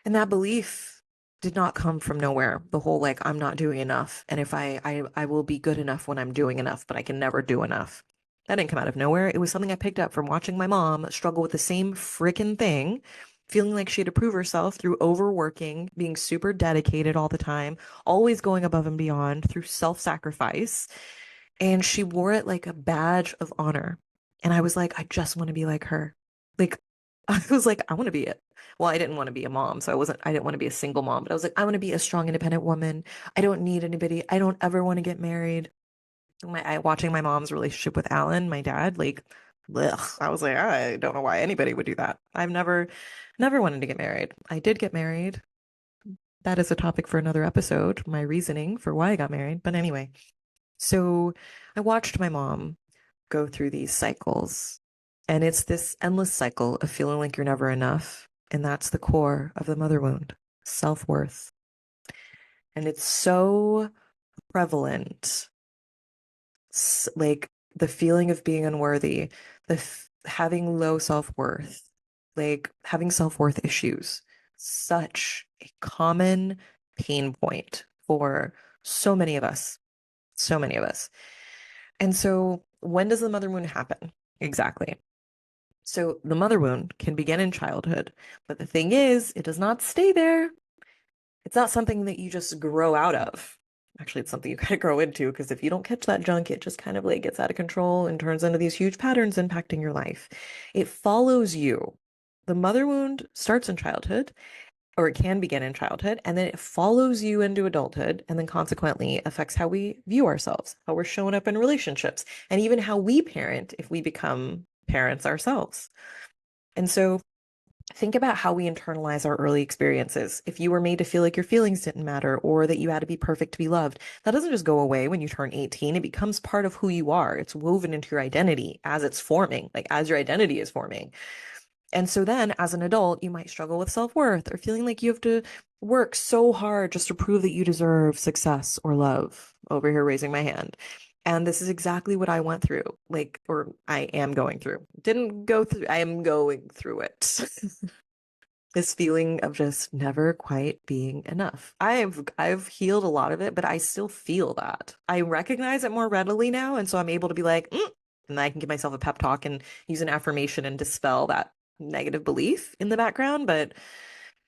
And that belief did not come from nowhere. The whole like I'm not doing enough, and if I will be good enough when I'm doing enough, but I can never do enough. That didn't come out of nowhere. It was something I picked up from watching my mom struggle with the same freaking thing, feeling like she had to prove herself through overworking, being super dedicated all the time, always going above and beyond through self-sacrifice. And she wore it like a badge of honor. And I was like, I just want to be like her. Like, I was like, I want to be it. Well, I didn't want to be a mom, so I didn't want to be a single mom, but I was like, I want to be a strong, independent woman. I don't need anybody. I don't ever want to get married. Watching my mom's relationship with Alan, my dad, like, ugh, I was like, I don't know why anybody would do that. Never wanted to get married. I did get married. That is a topic for another episode, my reasoning for why I got married. But anyway, so I watched my mom go through these cycles, and it's this endless cycle of feeling like you're never enough. And that's the core of the mother wound, self-worth. And it's so prevalent, like the feeling of being unworthy, having low self-worth, like having self-worth issues, such a common pain point for so many of us, so many of us. And so, when does the mother wound happen? Exactly. So, the mother wound can begin in childhood, but the thing is, it does not stay there. It's not something that you just grow out of. Actually, it's something you kind of grow into because if you don't catch that junk, it just kind of like gets out of control and turns into these huge patterns impacting your life. It follows you. The mother wound starts in childhood, or it can begin in childhood, and then it follows you into adulthood, and then consequently affects how we view ourselves, how we're showing up in relationships, and even how we parent if we become parents ourselves. And so think about how we internalize our early experiences. If you were made to feel like your feelings didn't matter or that you had to be perfect to be loved, that doesn't just go away when you turn 18. It becomes part of who you are. It's woven into your identity as it's forming, like as your identity is forming. And so then as an adult, you might struggle with self-worth or feeling like you have to work so hard just to prove that you deserve success or love. Over here, raising my hand. And this is exactly what I went through, like, or I am going through. Didn't go through, I am going through it. This feeling of just never quite being enough. I've healed a lot of it, but I still feel that. I recognize it more readily now, and so I'm able to be like, and I can give myself a pep talk and use an affirmation and dispel that negative belief in the background. But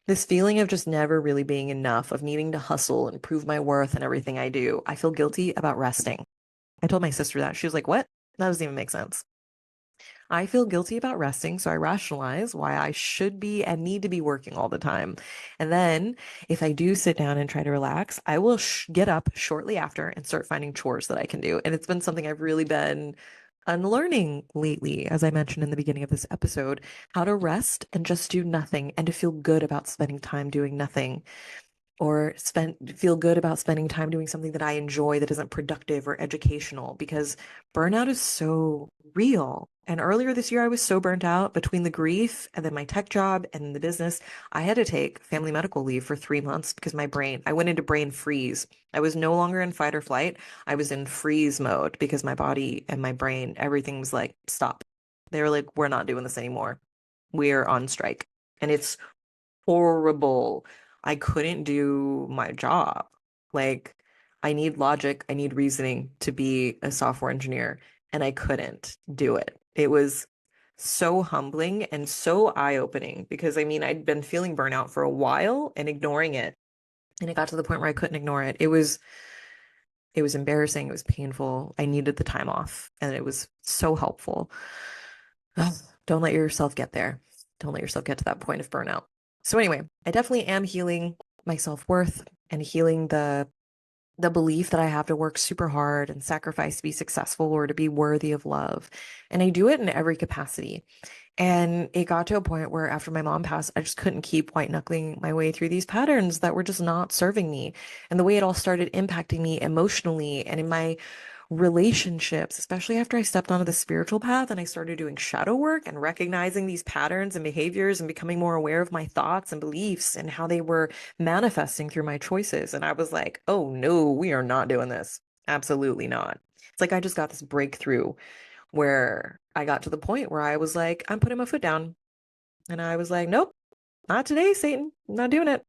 this feeling of just never really being enough, of needing to hustle and prove my worth and everything I do, I feel guilty about resting. I told my sister that. She was like, "What? That doesn't even make sense." I feel guilty about resting, so I rationalize why I should be and need to be working all the time. And then, if I do sit down and try to relax, I will get up shortly after and start finding chores that I can do. And it's been something I've really been unlearning lately, as I mentioned in the beginning of this episode, how to rest and just do nothing and to feel good about spending time doing nothing or feel good about spending time doing something that I enjoy that isn't productive or educational because burnout is so real. And earlier this year, I was so burnt out between the grief and then my tech job and the business. I had to take family medical leave for 3 months because I went into brain freeze. I was no longer in fight or flight. I was in freeze mode because my body and my brain, everything was like, stop. They were like, we're not doing this anymore. We're on strike. And it's horrible. I couldn't do my job. Like, I need logic, I need reasoning to be a software engineer, and I couldn't do it. It was so humbling and so eye-opening because I mean, I'd been feeling burnout for a while and ignoring it. And it got to the point where I couldn't ignore it. It was embarrassing, it was painful. I needed the time off, and it was so helpful. Ugh, don't let yourself get there. Don't let yourself get to that point of burnout. So anyway, I definitely am healing my self-worth and healing the belief that I have to work super hard and sacrifice to be successful or to be worthy of love. And I do it in every capacity. And it got to a point where after my mom passed, I just couldn't keep white knuckling my way through these patterns that were just not serving me. And the way it all started impacting me emotionally and in my relationships, especially after I stepped onto the spiritual path and I started doing shadow work and recognizing these patterns and behaviors and becoming more aware of my thoughts and beliefs and how they were manifesting through my choices. And I was like, oh no, we are not doing this. Absolutely not. It's like I just got this breakthrough where I got to the point where I was like, I'm putting my foot down. And I was like, nope, not today, Satan. I'm not doing it.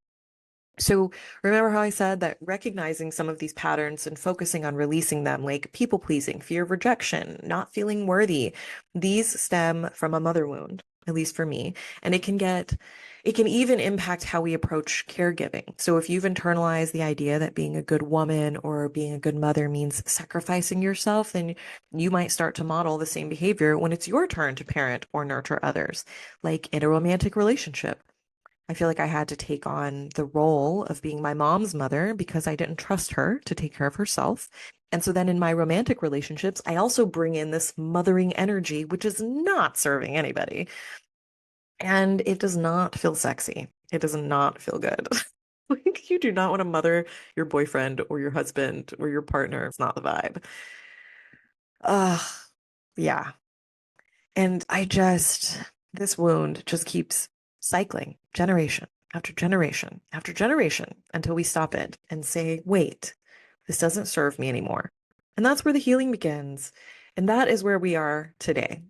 So remember how I said that recognizing some of these patterns and focusing on releasing them, like people pleasing, fear of rejection, not feeling worthy, these stem from a mother wound, at least for me. And it can even impact how we approach caregiving. So if you've internalized the idea that being a good woman or being a good mother means sacrificing yourself, then you might start to model the same behavior when it's your turn to parent or nurture others, like in a romantic relationship. I feel like I had to take on the role of being my mom's mother because I didn't trust her to take care of herself. And so then in my romantic relationships, I also bring in this mothering energy, which is not serving anybody. And it does not feel sexy. It does not feel good. Like, you do not want to mother your boyfriend or your husband or your partner. It's not the vibe. Ugh, yeah. And this wound just keeps cycling generation after generation after generation until we stop it and say, wait, this doesn't serve me anymore. And that's where the healing begins. And that is where we are today.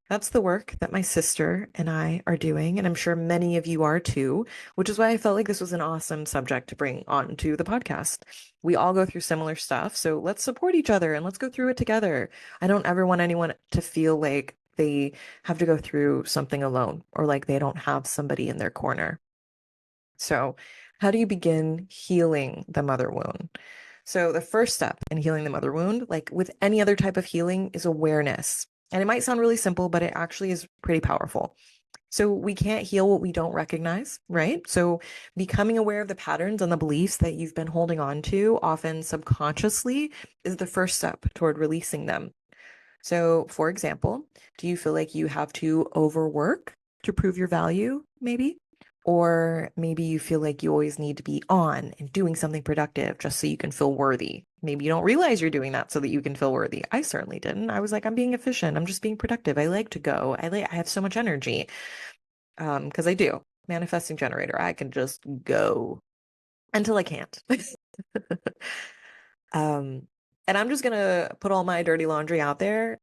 That's the work that my sister and I are doing, and I'm sure many of you are too, which is why I felt like this was an awesome subject to bring onto the podcast. We all go through similar stuff, so let's support each other and let's go through it together. I don't ever want anyone to feel like they have to go through something alone or like they don't have somebody in their corner. So, how do you begin healing the mother wound? So, the first step in healing the mother wound, like with any other type of healing, is awareness. And it might sound really simple, but it actually is pretty powerful. So, we can't heal what we don't recognize, right? So, becoming aware of the patterns and the beliefs that you've been holding on to, often subconsciously, is the first step toward releasing them. So, for example, do you feel like you have to overwork to prove your value, maybe? Or maybe you feel like you always need to be on and doing something productive just so you can feel worthy. Maybe you don't realize you're doing that so that you can feel worthy. I certainly didn't. I was like, I'm being efficient. I'm just being productive. I like to go. I have so much energy. Because I do. Manifesting generator. I can just go until I can't. Um, and I'm just gonna put all my dirty laundry out there.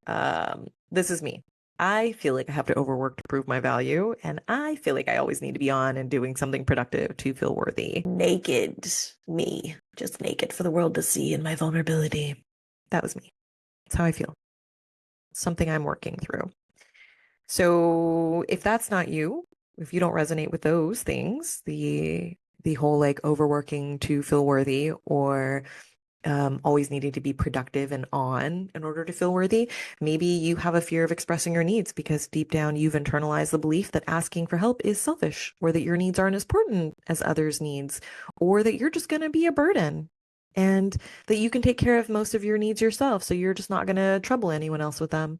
This is me. I feel like I have to overwork to prove my value, and I feel like I always need to be on and doing something productive to feel worthy. Naked me, just naked for the world to see in my vulnerability. That was me. That's how I feel. Something I'm working through. So if that's not you, if you don't resonate with those things, the whole like overworking to feel worthy or always needing to be productive and on in order to feel worthy. Maybe you have a fear of expressing your needs because deep down you've internalized the belief that asking for help is selfish, or that your needs aren't as important as others' needs, or that you're just going to be a burden. And that you can take care of most of your needs yourself, so you're just not going to trouble anyone else with them.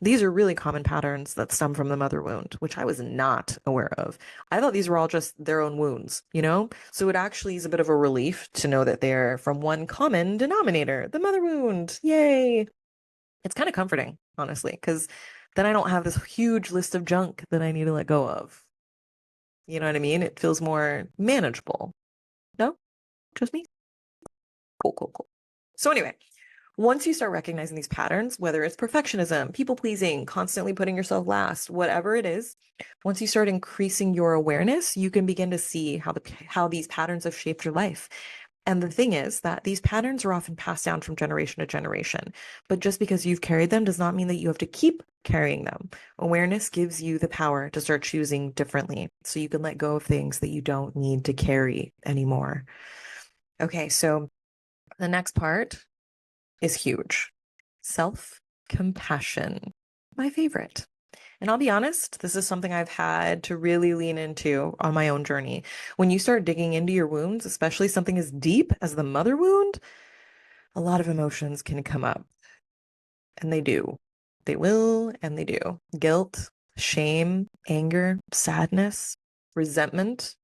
These are really common patterns that stem from the mother wound, which I was not aware of. I thought these were all just their own wounds, you know? So it actually is a bit of a relief to know that they're from one common denominator, the mother wound. Yay. It's kind of comforting, honestly, because then I don't have this huge list of junk that I need to let go of. You know what I mean? It feels more manageable. No? Just me? Cool, cool, cool. So anyway, once you start recognizing these patterns, whether it's perfectionism, people pleasing, constantly putting yourself last, whatever it is, once you start increasing your awareness, you can begin to see how these patterns have shaped your life. And the thing is that these patterns are often passed down from generation to generation. But just because you've carried them does not mean that you have to keep carrying them. Awareness gives you the power to start choosing differently so you can let go of things that you don't need to carry anymore. Okay, so the next part is huge. Self-compassion, my favorite. And I'll be honest, this is something I've had to really lean into on my own journey. When you start digging into your wounds, especially something as deep as the mother wound, a lot of emotions can come up. And they do. They will and they do. Guilt, shame, anger, sadness, resentment.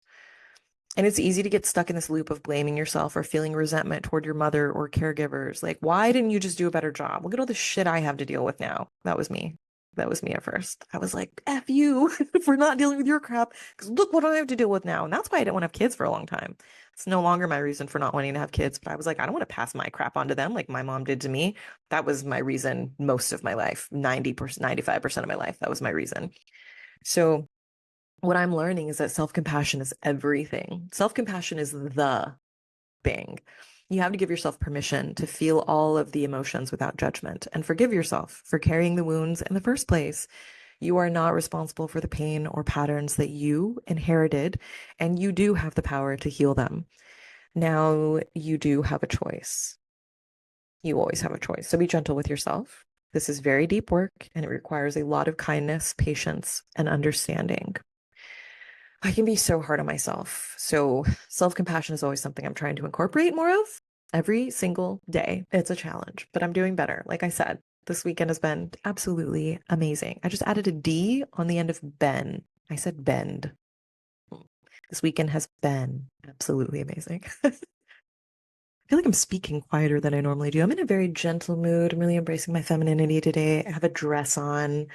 And it's easy to get stuck in this loop of blaming yourself or feeling resentment toward your mother or caregivers. Like, why didn't you just do a better job? Look at all the shit I have to deal with now. That was me. That was me at first. I was like, F you for not dealing with your crap, because look what I have to deal with now. And that's why I didn't want to have kids for a long time. It's no longer my reason for not wanting to have kids, but I was like, I don't want to pass my crap on to them like my mom did to me. That was my reason most of my life, 90%, 95% of my life. That was my reason. So what I'm learning is that self-compassion is everything. Self-compassion is the thing. You have to give yourself permission to feel all of the emotions without judgment and forgive yourself for carrying the wounds in the first place. You are not responsible for the pain or patterns that you inherited, and you do have the power to heal them. Now, you do have a choice. You always have a choice. So be gentle with yourself. This is very deep work, and it requires a lot of kindness, patience, and understanding. I can be so hard on myself. So self-compassion is always something I'm trying to incorporate more of every single day. It's a challenge, but I'm doing better. Like I said, this weekend has been absolutely amazing. I just added a D on the end of Ben. I said bend. This weekend has been absolutely amazing. I feel like I'm speaking quieter than I normally do. I'm in a very gentle mood. I'm really embracing my femininity today. I have a dress on.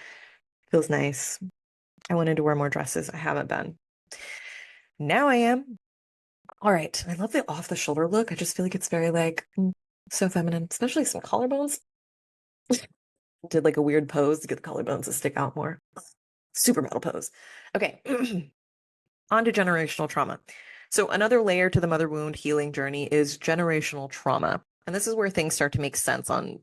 Feels nice. I wanted to wear more dresses. I haven't been. Now I am. All right. I love the off the shoulder look. I just feel like it's very like so feminine, especially some collarbones. Did like a weird pose to get the collarbones to stick out more. Super metal pose. Okay. On to generational trauma. So another layer to the mother wound healing journey is generational trauma. And this is where things start to make sense on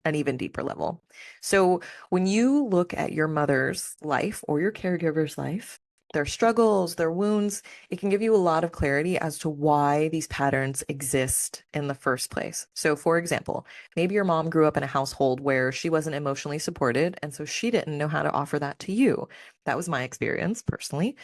an even deeper level. So when you look at your mother's life or your caregiver's life, their struggles, their wounds, it can give you a lot of clarity as to why these patterns exist in the first place. So, for example, maybe your mom grew up in a household where she wasn't emotionally supported, and so she didn't know how to offer that to you. That was my experience personally.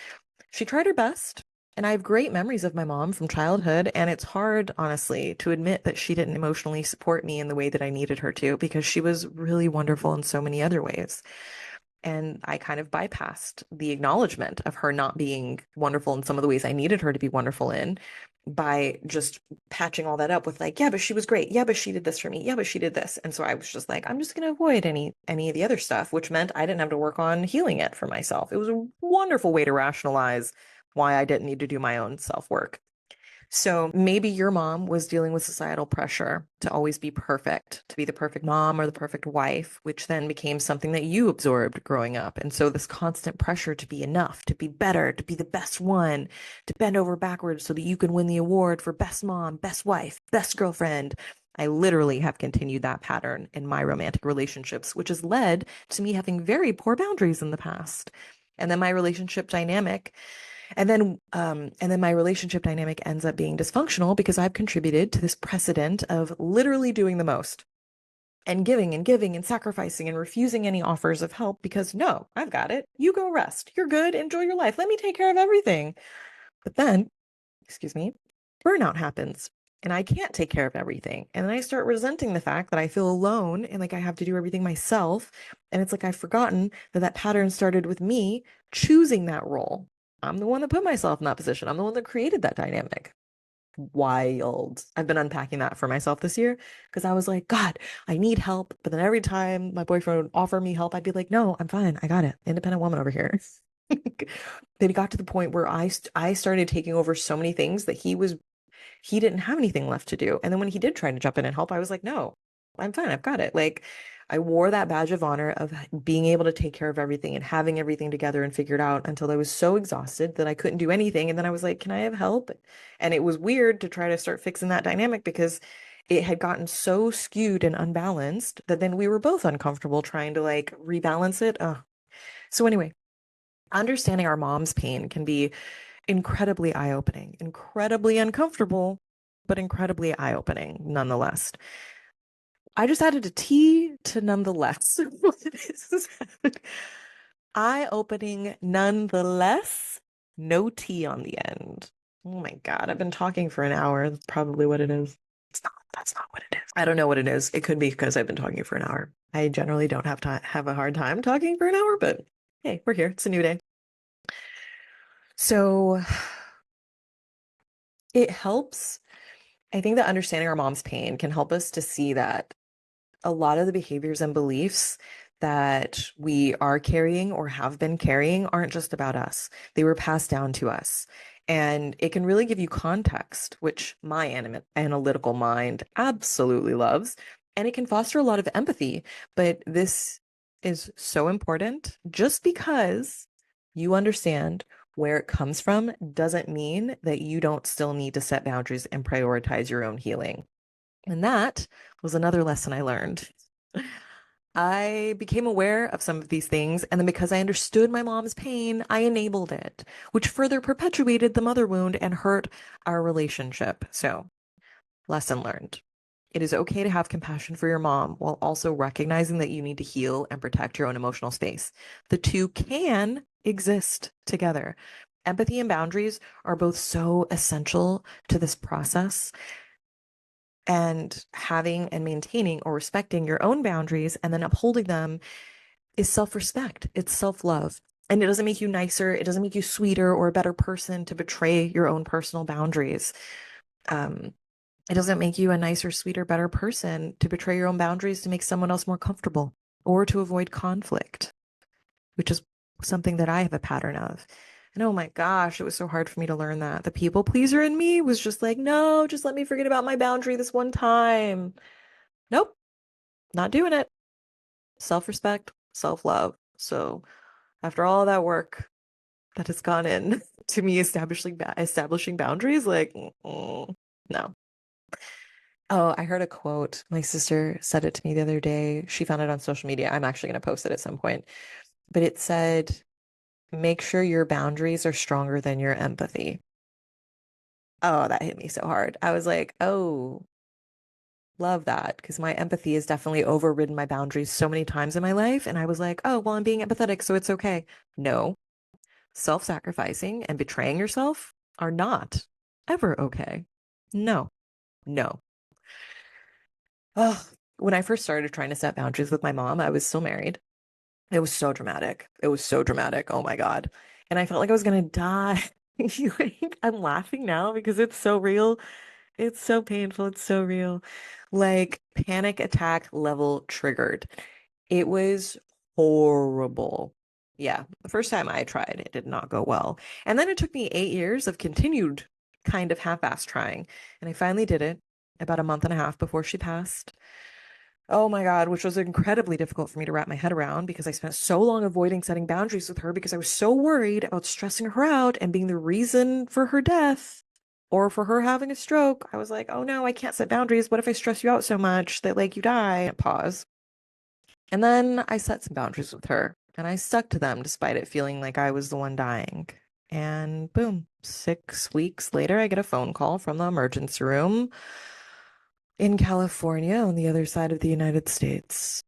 She tried her best. And I have great memories of my mom from childhood. And it's hard, honestly, to admit that she didn't emotionally support me in the way that I needed her to, because she was really wonderful in so many other ways. And I kind of bypassed the acknowledgement of her not being wonderful in some of the ways I needed her to be wonderful in by just patching all that up with like, yeah, but she was great. Yeah, but she did this for me. Yeah, but she did this. And so I was just like, I'm just going to avoid any of the other stuff, which meant I didn't have to work on healing it for myself. It was a wonderful way to rationalize why I didn't need to do my own self-work. So maybe your mom was dealing with societal pressure to always be perfect, to be the perfect mom or the perfect wife, which then became something that you absorbed growing up. And so this constant pressure to be enough, to be better, to be the best one, to bend over backwards so that you can win the award for best mom, best wife, best girlfriend. I literally have continued that pattern in my romantic relationships, which has led to me having very poor boundaries in the past. And then my relationship dynamic and then my relationship dynamic ends up being dysfunctional because I've contributed to this precedent of literally doing the most and giving and sacrificing and refusing any offers of help because no, I've got it. You go rest. You're good. Enjoy your life. Let me take care of everything. But then, excuse me, burnout happens and I can't take care of everything. And then I start resenting the fact that I feel alone and like I have to do everything myself. And it's like I've forgotten that that pattern started with me choosing that role. I'm the one that put myself in that position. I'm the one that created that dynamic. Wild. I've been unpacking that for myself this year because I was like, God, I need help. But then every time my boyfriend would offer me help, I'd be like, no, I'm fine. I got it. Independent woman over here. Then it got to the point where I started taking over so many things that he didn't have anything left to do. And then when he did try to jump in and help, I was like, no, I'm fine. I've got it. Like I wore that badge of honor of being able to take care of everything and having everything together and figured out until I was so exhausted that I couldn't do anything. And then I was like, can I have help? And it was weird to try to start fixing that dynamic because it had gotten so skewed and unbalanced that then we were both uncomfortable trying to like rebalance it. So anyway, understanding our mom's pain can be incredibly eye-opening, incredibly uncomfortable, but incredibly eye-opening nonetheless. I just added a T to nonetheless. What is eye-opening nonetheless? No T on the end. Oh my God, I've been talking for an hour. That's probably what it is. It's not, that's not what it is. I don't know what it is. It could be because I've been talking for an hour. I generally don't have to have a hard time talking for an hour, but hey, we're here. It's a new day. So it helps. I think that understanding our mom's pain can help us to see that a lot of the behaviors and beliefs that we are carrying or have been carrying aren't just about us. They were passed down to us. And it can really give you context, which my analytical mind absolutely loves. And it can foster a lot of empathy. But this is so important. Just because you understand where it comes from doesn't mean that you don't still need to set boundaries and prioritize your own healing. And that was another lesson I learned. I became aware of some of these things, and then because I understood my mom's pain, I enabled it, which further perpetuated the mother wound and hurt our relationship. So, lesson learned. It is okay to have compassion for your mom while also recognizing that you need to heal and protect your own emotional space. The two can exist together. Empathy and boundaries are both so essential to this process, and having and maintaining or respecting your own boundaries and then upholding them is self-respect. It's self-love. And it doesn't make you nicer. It doesn't make you sweeter or a better person to betray your own personal boundaries. Um, it doesn't make you a nicer, sweeter, better person to betray your own boundaries to make someone else more comfortable or to avoid conflict, which is something that I have a pattern of. And oh my gosh, it was so hard for me to learn that. The people pleaser in me was just like, no, just let me forget about my boundary this one time. Nope, not doing it. Self-respect, self-love. So after all that work that has gone in to me establishing boundaries, like, no. Oh, I heard a quote. My sister said it to me the other day. She found it on social media. I'm actually going to post it at some point. But it said, make sure your boundaries are stronger than your empathy. Oh, that hit me so hard. I was like, oh, love that. Because my empathy has definitely overridden my boundaries so many times in my life. And I was like, oh, well, I'm being empathetic, so it's okay. No, self-sacrificing and betraying yourself are not ever okay. No, no. Oh, when I first started trying to set boundaries with my mom, I was still married. It was so dramatic. It was so dramatic. Oh my God. And I felt like I was gonna die. I'm laughing now because it's so real. It's so painful. It's so real. Like panic attack level triggered. It was horrible. Yeah, the first time I tried, it did not go well. And then it took me 8 years of continued kind of half-ass trying. And I finally did it about a month and a half before she passed. Oh my God, which was incredibly difficult for me to wrap my head around because I spent so long avoiding setting boundaries with her because I was so worried about stressing her out and being the reason for her death or for her having a stroke. I was like, oh no, I can't set boundaries. What if I stress you out so much that like you die? Pause. And then I set some boundaries with her and I stuck to them despite it feeling like I was the one dying. And boom, 6 weeks later, I get a phone call from the emergency room in California on the other side of the United States.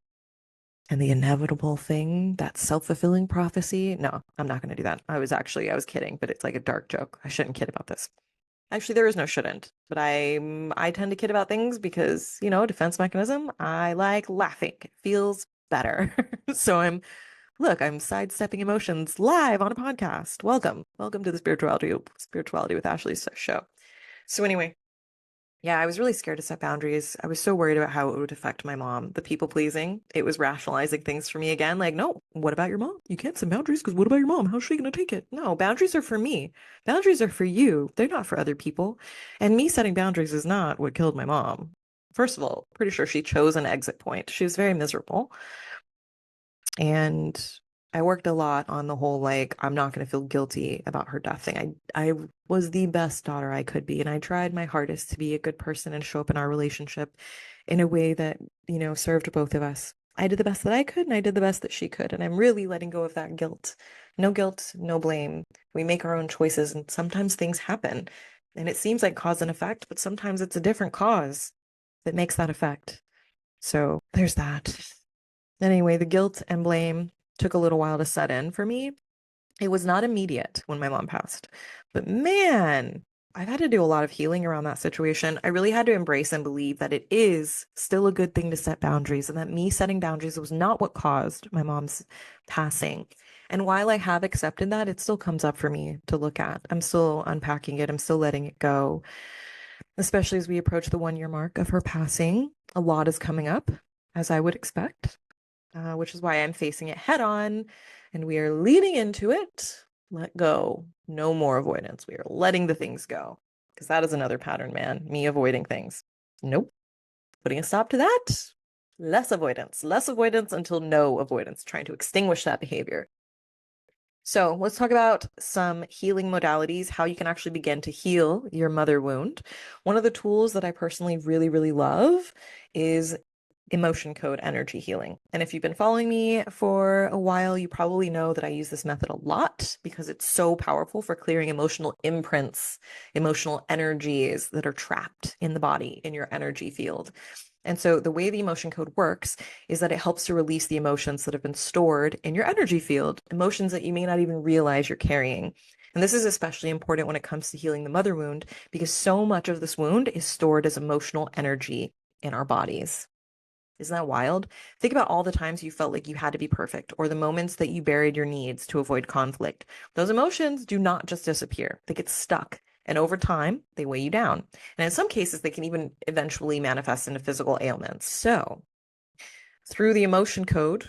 And the inevitable thing, that self-fulfilling prophecy. No, I'm not going to do that. I was kidding, but it's like a dark joke. I shouldn't kid about this. Actually, there is no shouldn't, but I tend to kid about things because, defense mechanism. I like laughing. It feels better. So I'm sidestepping emotions live on a podcast. Welcome. Welcome to the Spirituality with Ashley's show. So anyway, yeah, I was really scared to set boundaries. I was so worried about how it would affect my mom. The people pleasing, it was rationalizing things for me again. Like, no, what about your mom? You can't set boundaries because what about your mom? How's she going to take it? No, boundaries are for me. Boundaries are for you. They're not for other people. And me setting boundaries is not what killed my mom. first of all, pretty sure she chose an exit point. She was very miserable. And I worked a lot on the whole, like, I'm not going to feel guilty about her death thing. I was the best daughter I could be, and I tried my hardest to be a good person and show up in our relationship in a way that, served both of us. I did the best that I could, and I did the best that she could, and I'm really letting go of that guilt. No guilt, no blame. We make our own choices, and sometimes things happen, and it seems like cause and effect, but sometimes it's a different cause that makes that effect. So there's that. Anyway, the guilt and blame took a little while to set in for me. It was not immediate when my mom passed, but man, I've had to do a lot of healing around that situation. I really had to embrace and believe that it is still a good thing to set boundaries and that me setting boundaries was not what caused my mom's passing. And while I have accepted that, it still comes up for me to look at. I'm still unpacking it. I'm still letting it go, especially as we approach the 1 year mark of her passing. A lot is coming up, as I would expect, which is why I'm facing it head on and we are leaning into it. Let go. No more avoidance. We are letting the things go because that is another pattern, man. Me avoiding things. Nope. Putting a stop to that. Less avoidance until no avoidance, trying to extinguish that behavior. So let's talk about some healing modalities, how you can actually begin to heal your mother wound. One of the tools that I personally really, really love is emotion code energy healing. And if you've been following me for a while, you probably know that I use this method a lot because it's so powerful for clearing emotional imprints, emotional energies that are trapped in the body, in your energy field. And so the way the emotion code works is that it helps to release the emotions that have been stored in your energy field, emotions that you may not even realize you're carrying. And this is especially important when it comes to healing the mother wound because so much of this wound is stored as emotional energy in our bodies. Isn't that wild? Think about all the times you felt like you had to be perfect or the moments that you buried your needs to avoid conflict. Those emotions do not just disappear. They get stuck. And over time, they weigh you down. And in some cases, they can even eventually manifest into physical ailments. So, through the emotion code,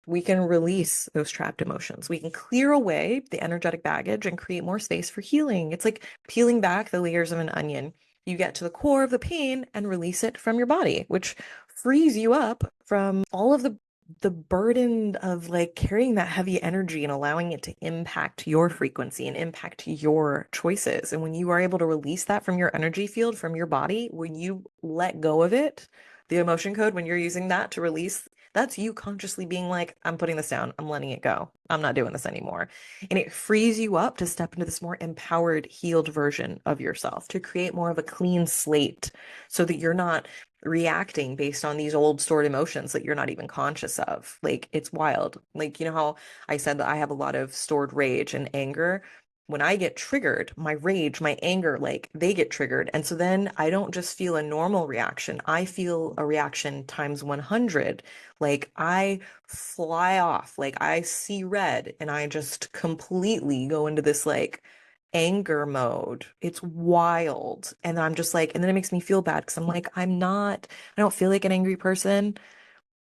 we can release those trapped emotions. We can clear away the energetic baggage and create more space for healing. It's like peeling back the layers of an onion. You get to the core of the pain and release it from your body, which frees you up from all of the burden of like carrying that heavy energy and allowing it to impact your frequency and impact your choices. And when you are able to release that from your energy field, from your body, when you let go of it, the emotion code, when you're using that to release, that's you consciously being like, I'm putting this down. I'm letting it go. I'm not doing this anymore. And it frees you up to step into this more empowered, healed version of yourself, to create more of a clean slate so that you're not reacting based on these old stored emotions that you're not even conscious of. Like, it's wild. Like, you know how I said that I have a lot of stored rage and anger? When I get triggered, my rage, my anger, like they get triggered. And so then I don't just feel a normal reaction. I feel a reaction times 100. Like I fly off, like I see red and I just completely go into this like anger mode. It's wild. And I'm just like, and then it makes me feel bad because I'm like, I don't feel like an angry person.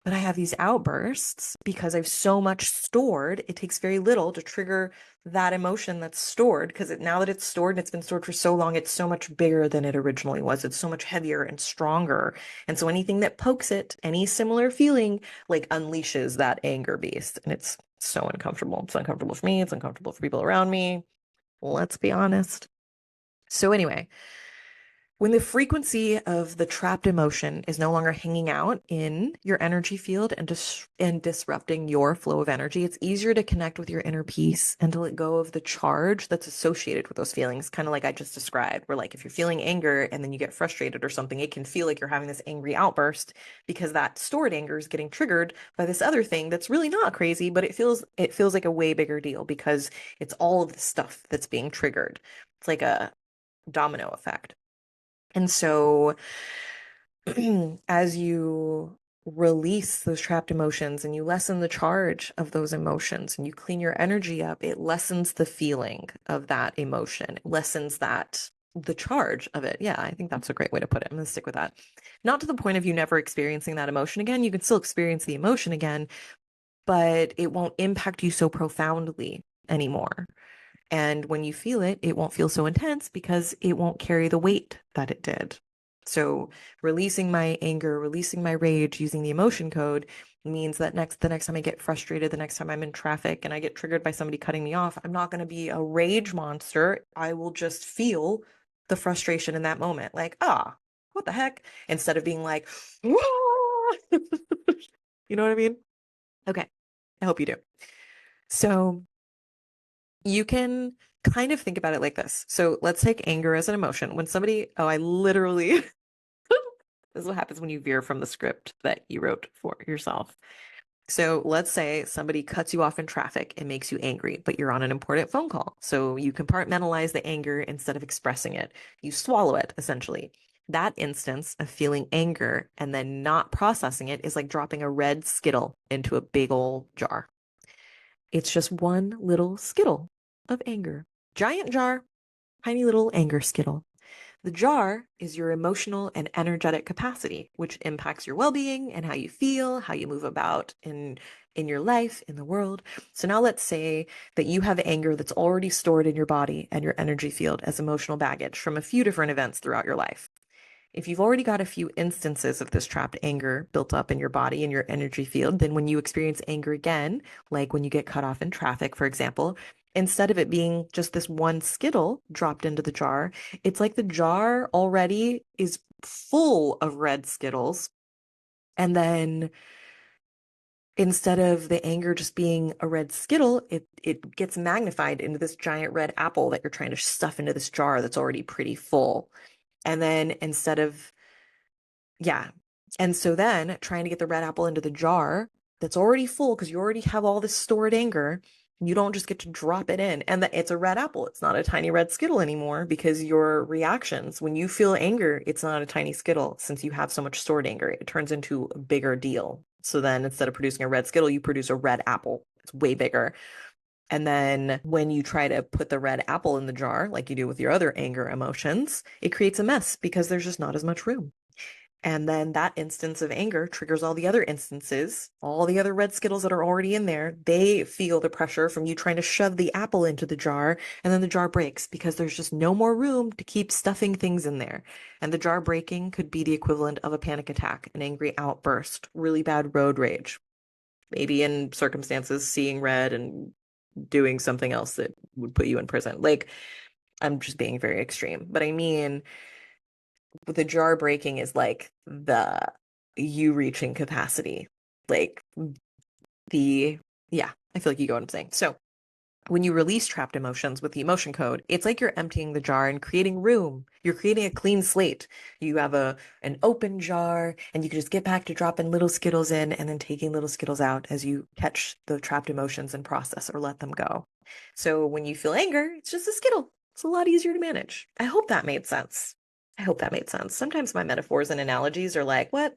But I have these outbursts because I've so much stored. It takes very little to trigger that emotion that's stored because now that it's stored and it's been stored for so long, it's so much bigger than it originally was. It's so much heavier and stronger. And so anything that pokes it, any similar feeling, like unleashes that anger beast. And it's so uncomfortable. It's uncomfortable for me. It's uncomfortable for people around me. Let's be honest. So anyway, when the frequency of the trapped emotion is no longer hanging out in your energy field and disrupting your flow of energy, it's easier to connect with your inner peace and to let go of the charge that's associated with those feelings, kind of like I just described, where like if you're feeling anger and then you get frustrated or something, it can feel like you're having this angry outburst because that stored anger is getting triggered by this other thing that's really not crazy, but it feels like a way bigger deal because it's all of the stuff that's being triggered. It's like a domino effect. And so as you release those trapped emotions and you lessen the charge of those emotions and you clean your energy up, it lessens the feeling of that emotion, it lessens the charge of it. Yeah, I think that's a great way to put it. I'm going to stick with that. Not to the point of you never experiencing that emotion again. You can still experience the emotion again, but it won't impact you so profoundly anymore. And when you feel it, it won't feel so intense because it won't carry the weight that it did. So releasing my anger, releasing my rage using the emotion code means that the next time I get frustrated, the next time I'm in traffic and I get triggered by somebody cutting me off, I'm not going to be a rage monster. I will just feel the frustration in that moment. Like, what the heck? Instead of being like, "Wah!" You know what I mean? Okay. I hope you do. So you can kind of think about it like this. So let's take anger as an emotion. When somebody, I literally, this is what happens when you veer from the script that you wrote for yourself. So let's say somebody cuts you off in traffic and makes you angry, but you're on an important phone call. So you compartmentalize the anger instead of expressing it. You swallow it, essentially. That instance of feeling anger and then not processing it is like dropping a red Skittle into a big old jar. It's just one little Skittle of anger. Giant jar, tiny little anger Skittle. The jar is your emotional and energetic capacity, which impacts your well-being and how you feel, how you move about in your life, in the world. So now let's say that you have anger that's already stored in your body and your energy field as emotional baggage from a few different events throughout your life. If you've already got a few instances of this trapped anger built up in your body and your energy field, then when you experience anger again, like when you get cut off in traffic, for example, instead of it being just this one Skittle dropped into the jar, it's like the jar already is full of red Skittles. And then instead of the anger just being a red Skittle, it gets magnified into this giant red apple that you're trying to stuff into this jar that's already pretty full. And then instead of Yeah. And so then trying to get the red apple into the jar that's already full because you already have all this stored anger, you don't just get to drop it in. And that it's a red apple. It's not a tiny red Skittle anymore because your reactions, when you feel anger, it's not a tiny Skittle since you have so much stored anger. It turns into a bigger deal. So then instead of producing a red Skittle, you produce a red apple. It's way bigger. And then when you try to put the red apple in the jar, like you do with your other anger emotions, it creates a mess because there's just not as much room. And then that instance of anger triggers all the other instances, all the other red Skittles that are already in there. They feel the pressure from you trying to shove the apple into the jar, and then the jar breaks because there's just no more room to keep stuffing things in there. And the jar breaking could be the equivalent of a panic attack, an angry outburst, really bad road rage. Maybe in circumstances, seeing red and doing something else that would put you in prison. Like, I'm just being very extreme. But I mean, the jar breaking is like the you reaching capacity. Like the, yeah, I feel like you get what I'm saying. So when you release trapped emotions with the emotion code, it's like you're emptying the jar and creating room. You're creating a clean slate. You have an open jar and you can just get back to dropping little Skittles in and then taking little Skittles out as you catch the trapped emotions and process or let them go. So when you feel anger, it's just a Skittle. It's a lot easier to manage. I hope that made sense. I hope that made sense. Sometimes my metaphors and analogies are like, what?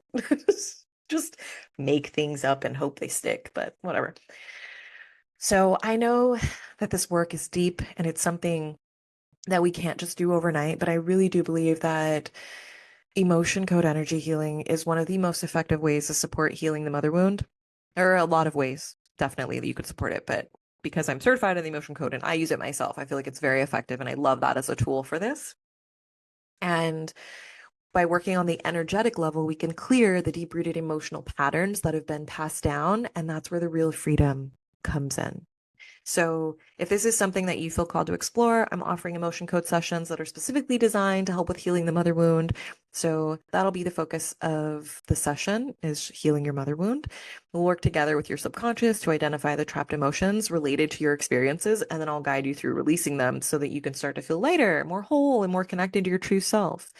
Just make things up and hope they stick, but whatever. So I know that this work is deep and it's something that we can't just do overnight, but I really do believe that emotion code energy healing is one of the most effective ways to support healing the mother wound. There are a lot of ways, definitely, that you could support it, but because I'm certified in the emotion code and I use it myself, I feel like it's very effective and I love that as a tool for this. And by working on the energetic level, we can clear the deep-rooted emotional patterns that have been passed down, and that's where the real freedom comes in. So if this is something that you feel called to explore, I'm offering emotion code sessions that are specifically designed to help with healing the mother wound. So that'll be the focus of the session is healing your mother wound. We'll work together with your subconscious to identify the trapped emotions related to your experiences, and then I'll guide you through releasing them so that you can start to feel lighter, more whole, and more connected to your true self.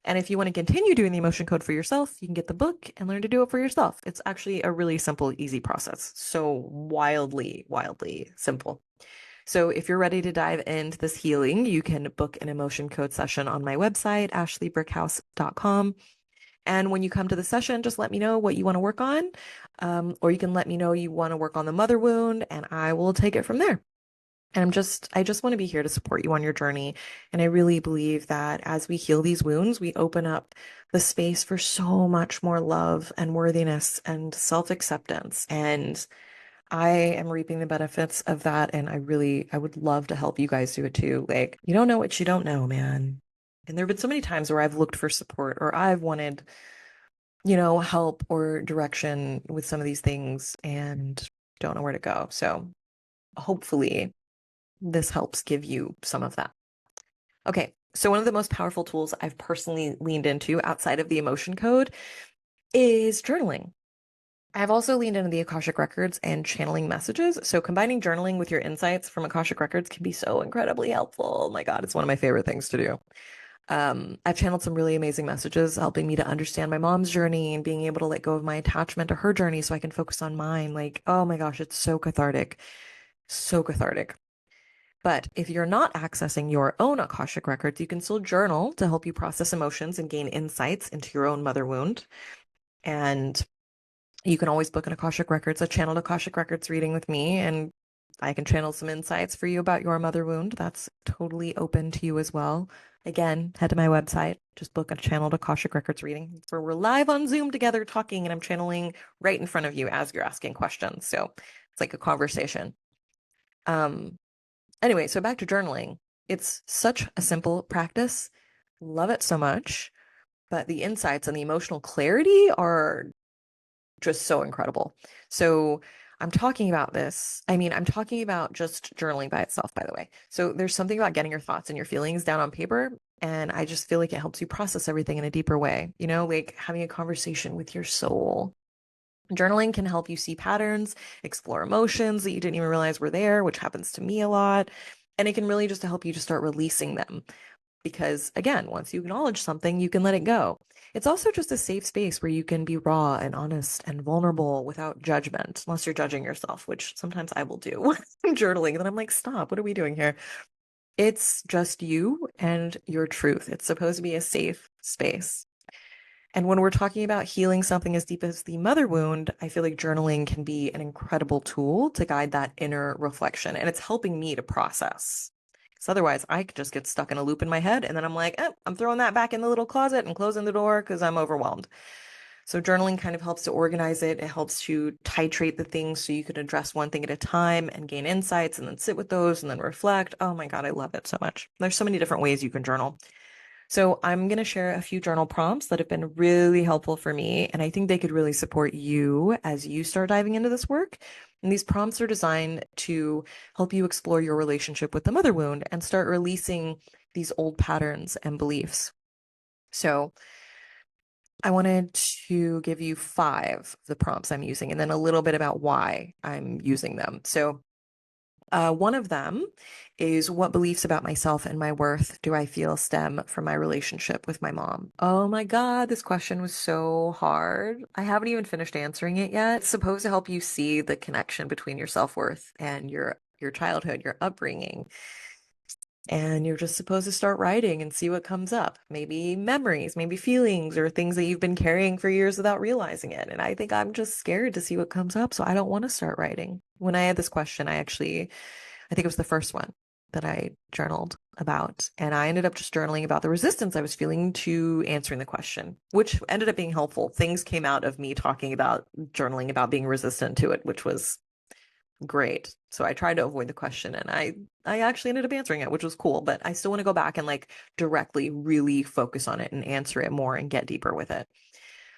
And if you want to continue doing the emotion code for yourself, you can get the book and learn to do it for yourself. It's actually a really simple, easy process. So wildly, wildly simple. So if you're ready to dive into this healing, you can book an emotion code session on my website, ashleybrickhouse.com. And when you come to the session, just let me know what you want to work on. Or you can let me know you want to work on the mother wound, and I will take it from there. And I just want to be here to support you on your journey. And I really believe that as we heal these wounds, we open up the space for so much more love and worthiness and self-acceptance. And I am reaping the benefits of that. And I would love to help you guys do it too. Like, you don't know what you don't know, man. And there have been so many times where I've looked for support or I've wanted, help or direction with some of these things and don't know where to go. So hopefully this helps give you some of that. Okay, so one of the most powerful tools I've personally leaned into outside of the emotion code is journaling. I've also leaned into the Akashic Records and channeling messages. So combining journaling with your insights from Akashic Records can be so incredibly helpful. Oh my God, it's one of my favorite things to do. I've channeled some really amazing messages, helping me to understand my mom's journey and being able to let go of my attachment to her journey so I can focus on mine. Like, oh my gosh, it's so cathartic. So cathartic. But if you're not accessing your own Akashic records, you can still journal to help you process emotions and gain insights into your own mother wound. And you can always book an Akashic Records, a channeled Akashic Records reading with me, and I can channel some insights for you about your mother wound. That's totally open to you as well. Again, head to my website, just book a channeled Akashic Records reading. For we're live on Zoom together talking, and I'm channeling right in front of you as you're asking questions. So it's like a conversation. Um, Anyway, so back to journaling. It's such a simple practice. Love it so much. But the insights and the emotional clarity are just so incredible. So I'm talking about this. I mean, I'm talking about just journaling by itself, by the way. So there's something about getting your thoughts and your feelings down on paper. And I just feel like it helps you process everything in a deeper way, like having a conversation with your soul. Journaling can help you see patterns, explore emotions that you didn't even realize were there, which happens to me a lot. And it can really just help you to start releasing them. Because again, once you acknowledge something, you can let it go. It's also just a safe space where you can be raw and honest and vulnerable without judgment, unless you're judging yourself, which sometimes I will do when I'm journaling. And then I'm like, stop, what are we doing here? It's just you and your truth. It's supposed to be a safe space. And when we're talking about healing something as deep as the mother wound, I feel like journaling can be an incredible tool to guide that inner reflection. And it's helping me to process. Because otherwise, I could just get stuck in a loop in my head. And then I'm like, I'm throwing that back in the little closet and closing the door because I'm overwhelmed. So journaling kind of helps to organize it. It helps to titrate the things so you can address one thing at a time and gain insights and then sit with those and then reflect. Oh my God, I love it so much. There's so many different ways you can journal. So I'm going to share a few journal prompts that have been really helpful for me, and I think they could really support you as you start diving into this work. And these prompts are designed to help you explore your relationship with the mother wound and start releasing these old patterns and beliefs. So I wanted to give you 5 of the prompts I'm using and then a little bit about why I'm using them. So one of them is, what beliefs about myself and my worth do I feel stem from my relationship with my mom? Oh my God, this question was so hard. I haven't even finished answering it yet. It's supposed to help you see the connection between your self-worth and your childhood, your upbringing. And you're just supposed to start writing and see what comes up. Maybe memories, maybe feelings, or things that you've been carrying for years without realizing it. And I think I'm just scared to see what comes up, so I don't want to start writing. When I had this question, I think it was the first one that I journaled about. And I ended up just journaling about the resistance I was feeling to answering the question, which ended up being helpful. Things came out of me talking about journaling about being resistant to it, which was great. So I tried to avoid the question and I actually ended up answering it, which was cool, but I still want to go back and like directly really focus on it and answer it more and get deeper with it.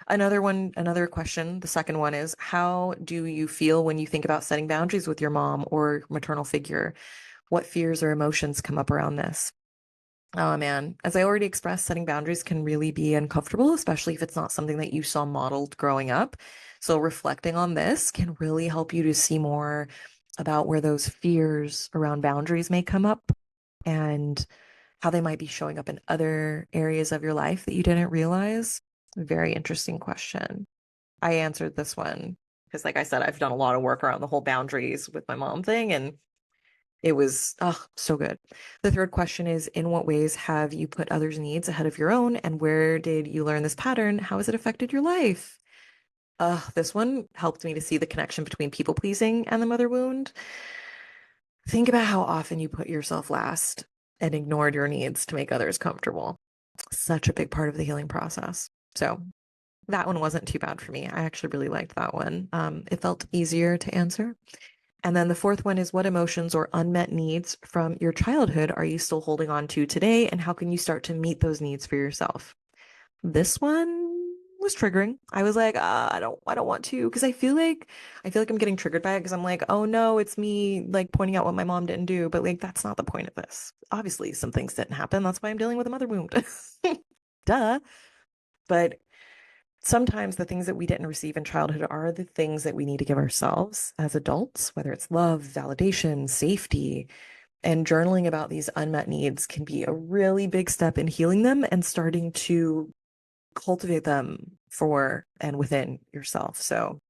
Another question, the second one is, how do you feel when you think about setting boundaries with your mom or maternal figure? What fears or emotions come up around this? Oh man, as I already expressed, setting boundaries can really be uncomfortable, especially if it's not something that you saw modeled growing up. So reflecting on this can really help you to see more about where those fears around boundaries may come up and how they might be showing up in other areas of your life that you didn't realize. Very interesting question. I answered this one because, like I said, I've done a lot of work around the whole boundaries with my mom thing, and it was, oh, so good. The third question is, in what ways have you put others' needs ahead of your own? And where did you learn this pattern? How has it affected your life? This one helped me to see the connection between people pleasing and the mother wound. Think about how often you put yourself last and ignored your needs to make others comfortable. Such a big part of the healing process. So that one wasn't too bad for me. I actually really liked that one. It felt easier to answer. And then the fourth one is what emotions or unmet needs from your childhood are you still holding on to today? And how can you start to meet those needs for yourself? This one was triggering. I was like, I don't want to, because I feel like I'm getting triggered by it because I'm like, oh no, it's me like pointing out what my mom didn't do, but like that's not the point of this. Obviously, some things didn't happen. That's why I'm dealing with a mother wound. Duh. But sometimes the things that we didn't receive in childhood are the things that we need to give ourselves as adults, whether it's love, validation, safety, and journaling about these unmet needs can be a really big step in healing them and starting to cultivate them for and within yourself. So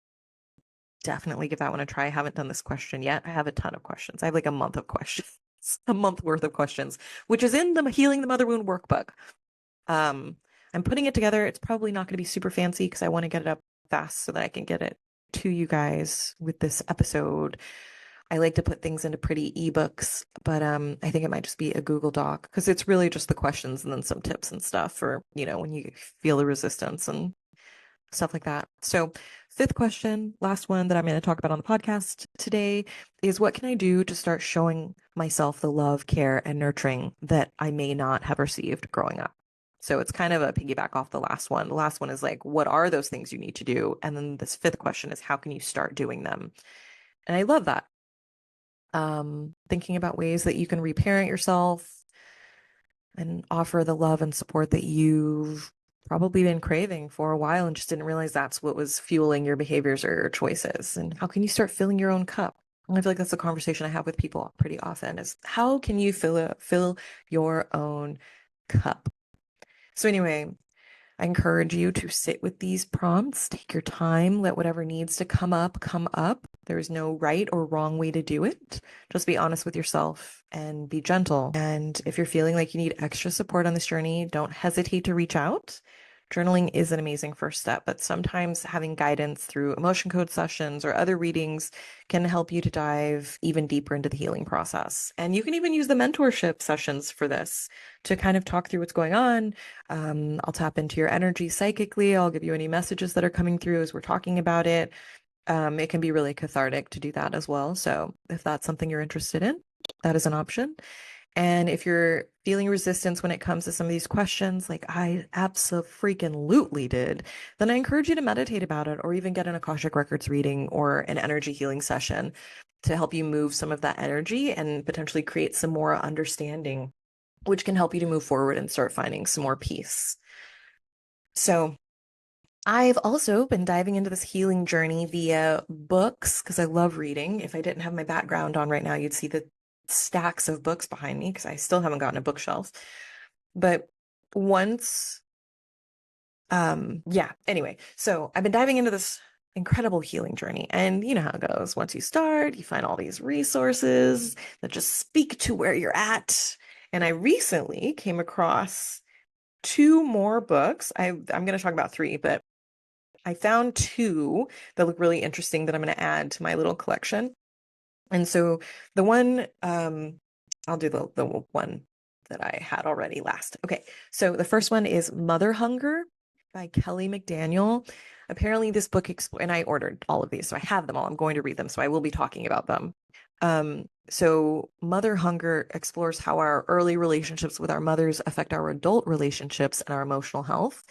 definitely give that one a try. I haven't done this question yet. I have a ton of questions. I have like a month of questions, a month worth of questions, which is in the Healing the Mother Wound workbook. Um, I'm putting it together. It's probably not going to be super fancy because I want to get it up fast so that I can get it to you guys with this episode. I like to put things into pretty ebooks, but I think it might just be a Google Doc because it's really just the questions and then some tips and stuff for, when you feel the resistance and stuff like that. So, fifth question, last one that I'm going to talk about on the podcast today is what can I do to start showing myself the love, care, and nurturing that I may not have received growing up? So it's kind of a piggyback off the last one. The last one is like, what are those things you need to do? And then this fifth question is, how can you start doing them? And I love that. Thinking about ways that you can reparent yourself and offer the love and support that you've probably been craving for a while and just didn't realize that's what was fueling your behaviors or your choices. And how can you start filling your own cup? And I feel like that's a conversation I have with people pretty often is how can you fill your own cup? So anyway, I encourage you to sit with these prompts, take your time, let whatever needs to come up, come up. There is no right or wrong way to do it. Just be honest with yourself and be gentle. And if you're feeling like you need extra support on this journey, don't hesitate to reach out. Journaling is an amazing first step, but sometimes having guidance through emotion code sessions or other readings can help you to dive even deeper into the healing process. And you can even use the mentorship sessions for this to kind of talk through what's going on. I'll tap into your energy psychically. I'll give you any messages that are coming through as we're talking about it. It can be really cathartic to do that as well. So if that's something you're interested in, that is an option. And if you're feeling resistance when it comes to some of these questions, like I absolutely did, then I encourage you to meditate about it or even get an Akashic Records reading or an energy healing session to help you move some of that energy and potentially create some more understanding, which can help you to move forward and start finding some more peace. So I've also been diving into this healing journey via books because I love reading. If I didn't have my background on right now, you'd see the stacks of books behind me because I still haven't gotten a bookshelf. But once, yeah, anyway, so I've been diving into this incredible healing journey. And you know how it goes. Once you start, you find all these resources that just speak to where you're at. And I recently came across two more books. I'm going to talk about three, but I found two that look really interesting that I'm going to add to my little collection. And so the one, I'll do the one that I had already last. Okay, so the first one is Mother Hunger by Kelly McDaniel. Apparently, this book, and I ordered all of these, so I have them all. I'm going to read them, so I will be talking about them. So Mother Hunger explores how our early relationships with our mothers affect our adult relationships and our emotional health.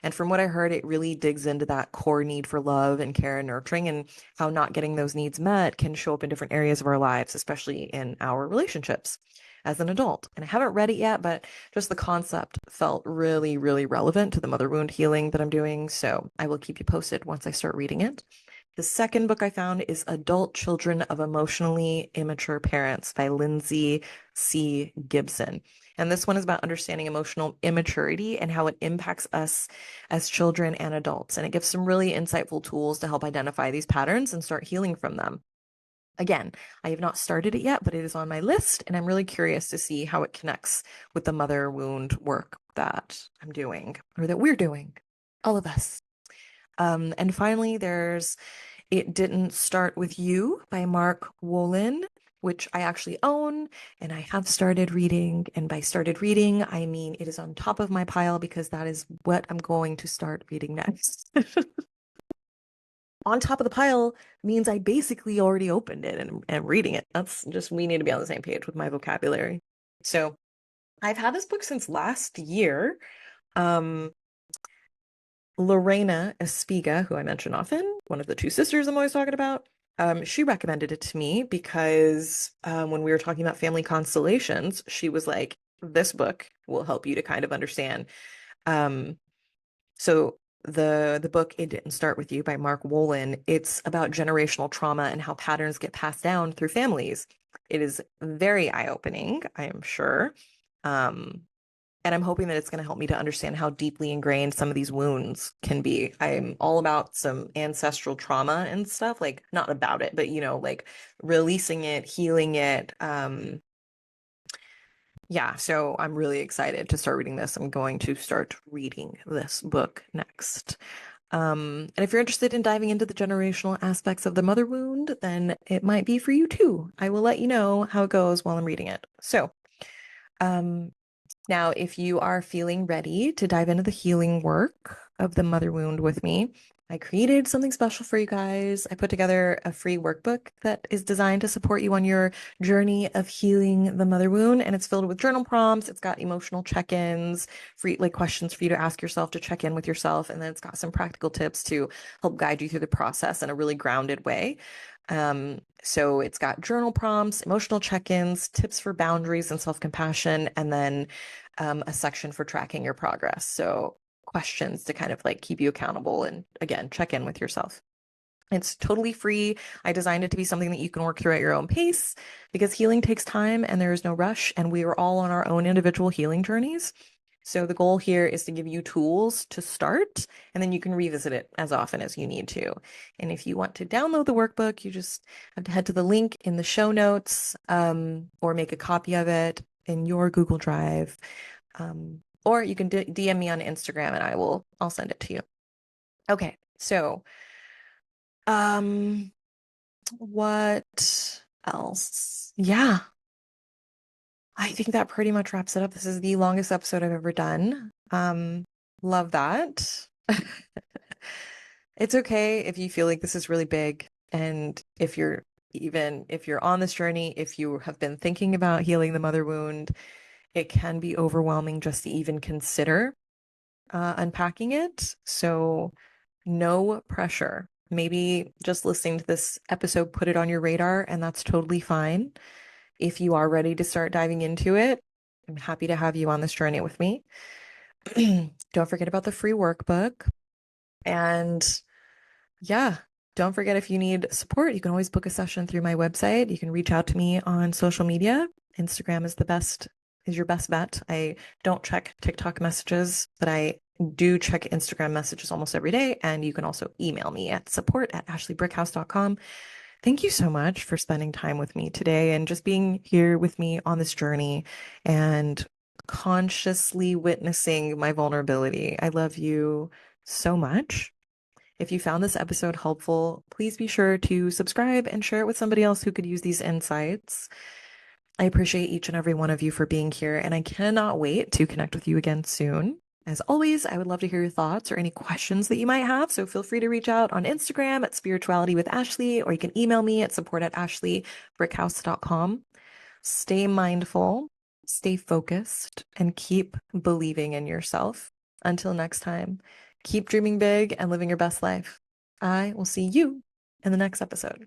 And from what I heard, it really digs into that core need for love and care and nurturing and how not getting those needs met can show up in different areas of our lives, especially in our relationships as an adult. And I haven't read it yet, but just the concept felt really, really relevant to the mother wound healing that I'm doing. So I will keep you posted once I start reading it. The second book I found is Adult Children of Emotionally Immature Parents by Lindsay C. Gibson. And this one is about understanding emotional immaturity and how it impacts us as children and adults. And it gives some really insightful tools to help identify these patterns and start healing from them. Again, I have not started it yet, but it is on my list, and I'm really curious to see how it connects with the mother wound work that I'm doing or that we're doing, all of us. And finally, there's It Didn't Start With You by Mark Wolin, which I actually own and I have started reading. And by started reading, I mean it is on top of my pile because that is what I'm going to start reading next. on top of the pile means I basically already opened it and reading it. That's just, we need to be on the same page with my vocabulary. So I've had this book since last year. Um, Lorena Espiga, who I mention often, one of the two sisters I'm always talking about, she recommended it to me because when we were talking about family constellations, she was like, this book will help you to kind of understand. Um, so the book It Didn't Start With You by Mark Wolin, it's about generational trauma and how patterns get passed down through families. It is very eye-opening, I am sure. Um, and I'm hoping that it's going to help me to understand how deeply ingrained some of these wounds can be. I'm all about some ancestral trauma and stuff, like not about it, but like releasing it, healing it. Yeah, so I'm really excited to start reading this. I'm going to start reading this book next. And if you're interested in diving into the generational aspects of the mother wound, then it might be for you too. I will let you know how it goes while I'm reading it. So, um, now, if you are feeling ready to dive into the healing work of the mother wound with me, I created something special for you guys. I put together a free workbook that is designed to support you on your journey of healing the mother wound, and it's filled with journal prompts. It's got emotional check-ins, free like questions for you to ask yourself to check in with yourself, and then it's got some practical tips to help guide you through the process in a really grounded way. So it's got journal prompts, emotional check-ins, tips for boundaries and self-compassion, and then a section for tracking your progress. So questions to kind of like keep you accountable and again, check in with yourself. It's totally free. I designed it to be something that you can work through at your own pace because healing takes time and there is no rush, and we are all on our own individual healing journeys. So the goal here is to give you tools to start, and then you can revisit it as often as you need to. And if you want to download the workbook, you just have to head to the link in the show notes, or make a copy of it in your Google Drive. Or you can DM me on Instagram and I'll send it to you. Okay, so um, what else? Yeah, I think that pretty much wraps it up. This is the longest episode I've ever done. Love that. It's okay if you feel like this is really big, and if you're on this journey, if you have been thinking about healing the mother wound, it can be overwhelming just to even consider unpacking it. So no pressure. Maybe just listening to this episode put it on your radar, and that's totally fine. If you are ready to start diving into it, I'm happy to have you on this journey with me. Don't forget about the free workbook. And yeah, don't forget, if you need support, you can always book a session through my website. You can reach out to me on social media. Instagram is your best bet. I don't check TikTok messages, but I do check Instagram messages almost every day. And you can also email me at support@ashleybrickhouse.com. Thank you so much for spending time with me today and just being here with me on this journey and consciously witnessing my vulnerability. I love you so much. If you found this episode helpful, please be sure to subscribe and share it with somebody else who could use these insights. I appreciate each and every one of you for being here, and I cannot wait to connect with you again soon. As always, I would love to hear your thoughts or any questions that you might have, so feel free to reach out on Instagram at Spirituality with Ashley, or you can email me at support@ashleybrickhouse.com. Stay mindful, stay focused, and keep believing in yourself. Until next time, keep dreaming big and living your best life. I will see you in the next episode.